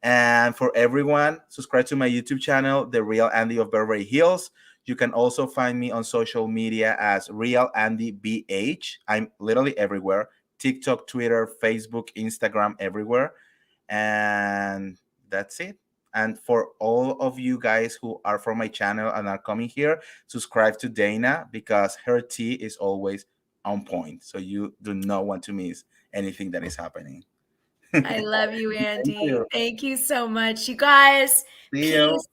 And for everyone, subscribe to my YouTube channel, The Real Andy of Beverly Hills. You can also find me on social media as Real Andy BH. I'm literally everywhere. TikTok, Twitter, Facebook, Instagram, everywhere. And that's it. And for all of you guys who are from my channel and are coming here, subscribe to Dana because her tea is always on point. So you do not want to miss anything that is happening. I love you, Andy. Thank you so much. You guys, see you. Peace,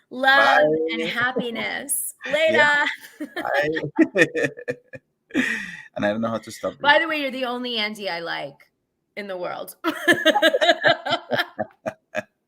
love, and happiness. Later. And I don't know how to stop. By the way, you're the only Andy I like in the world.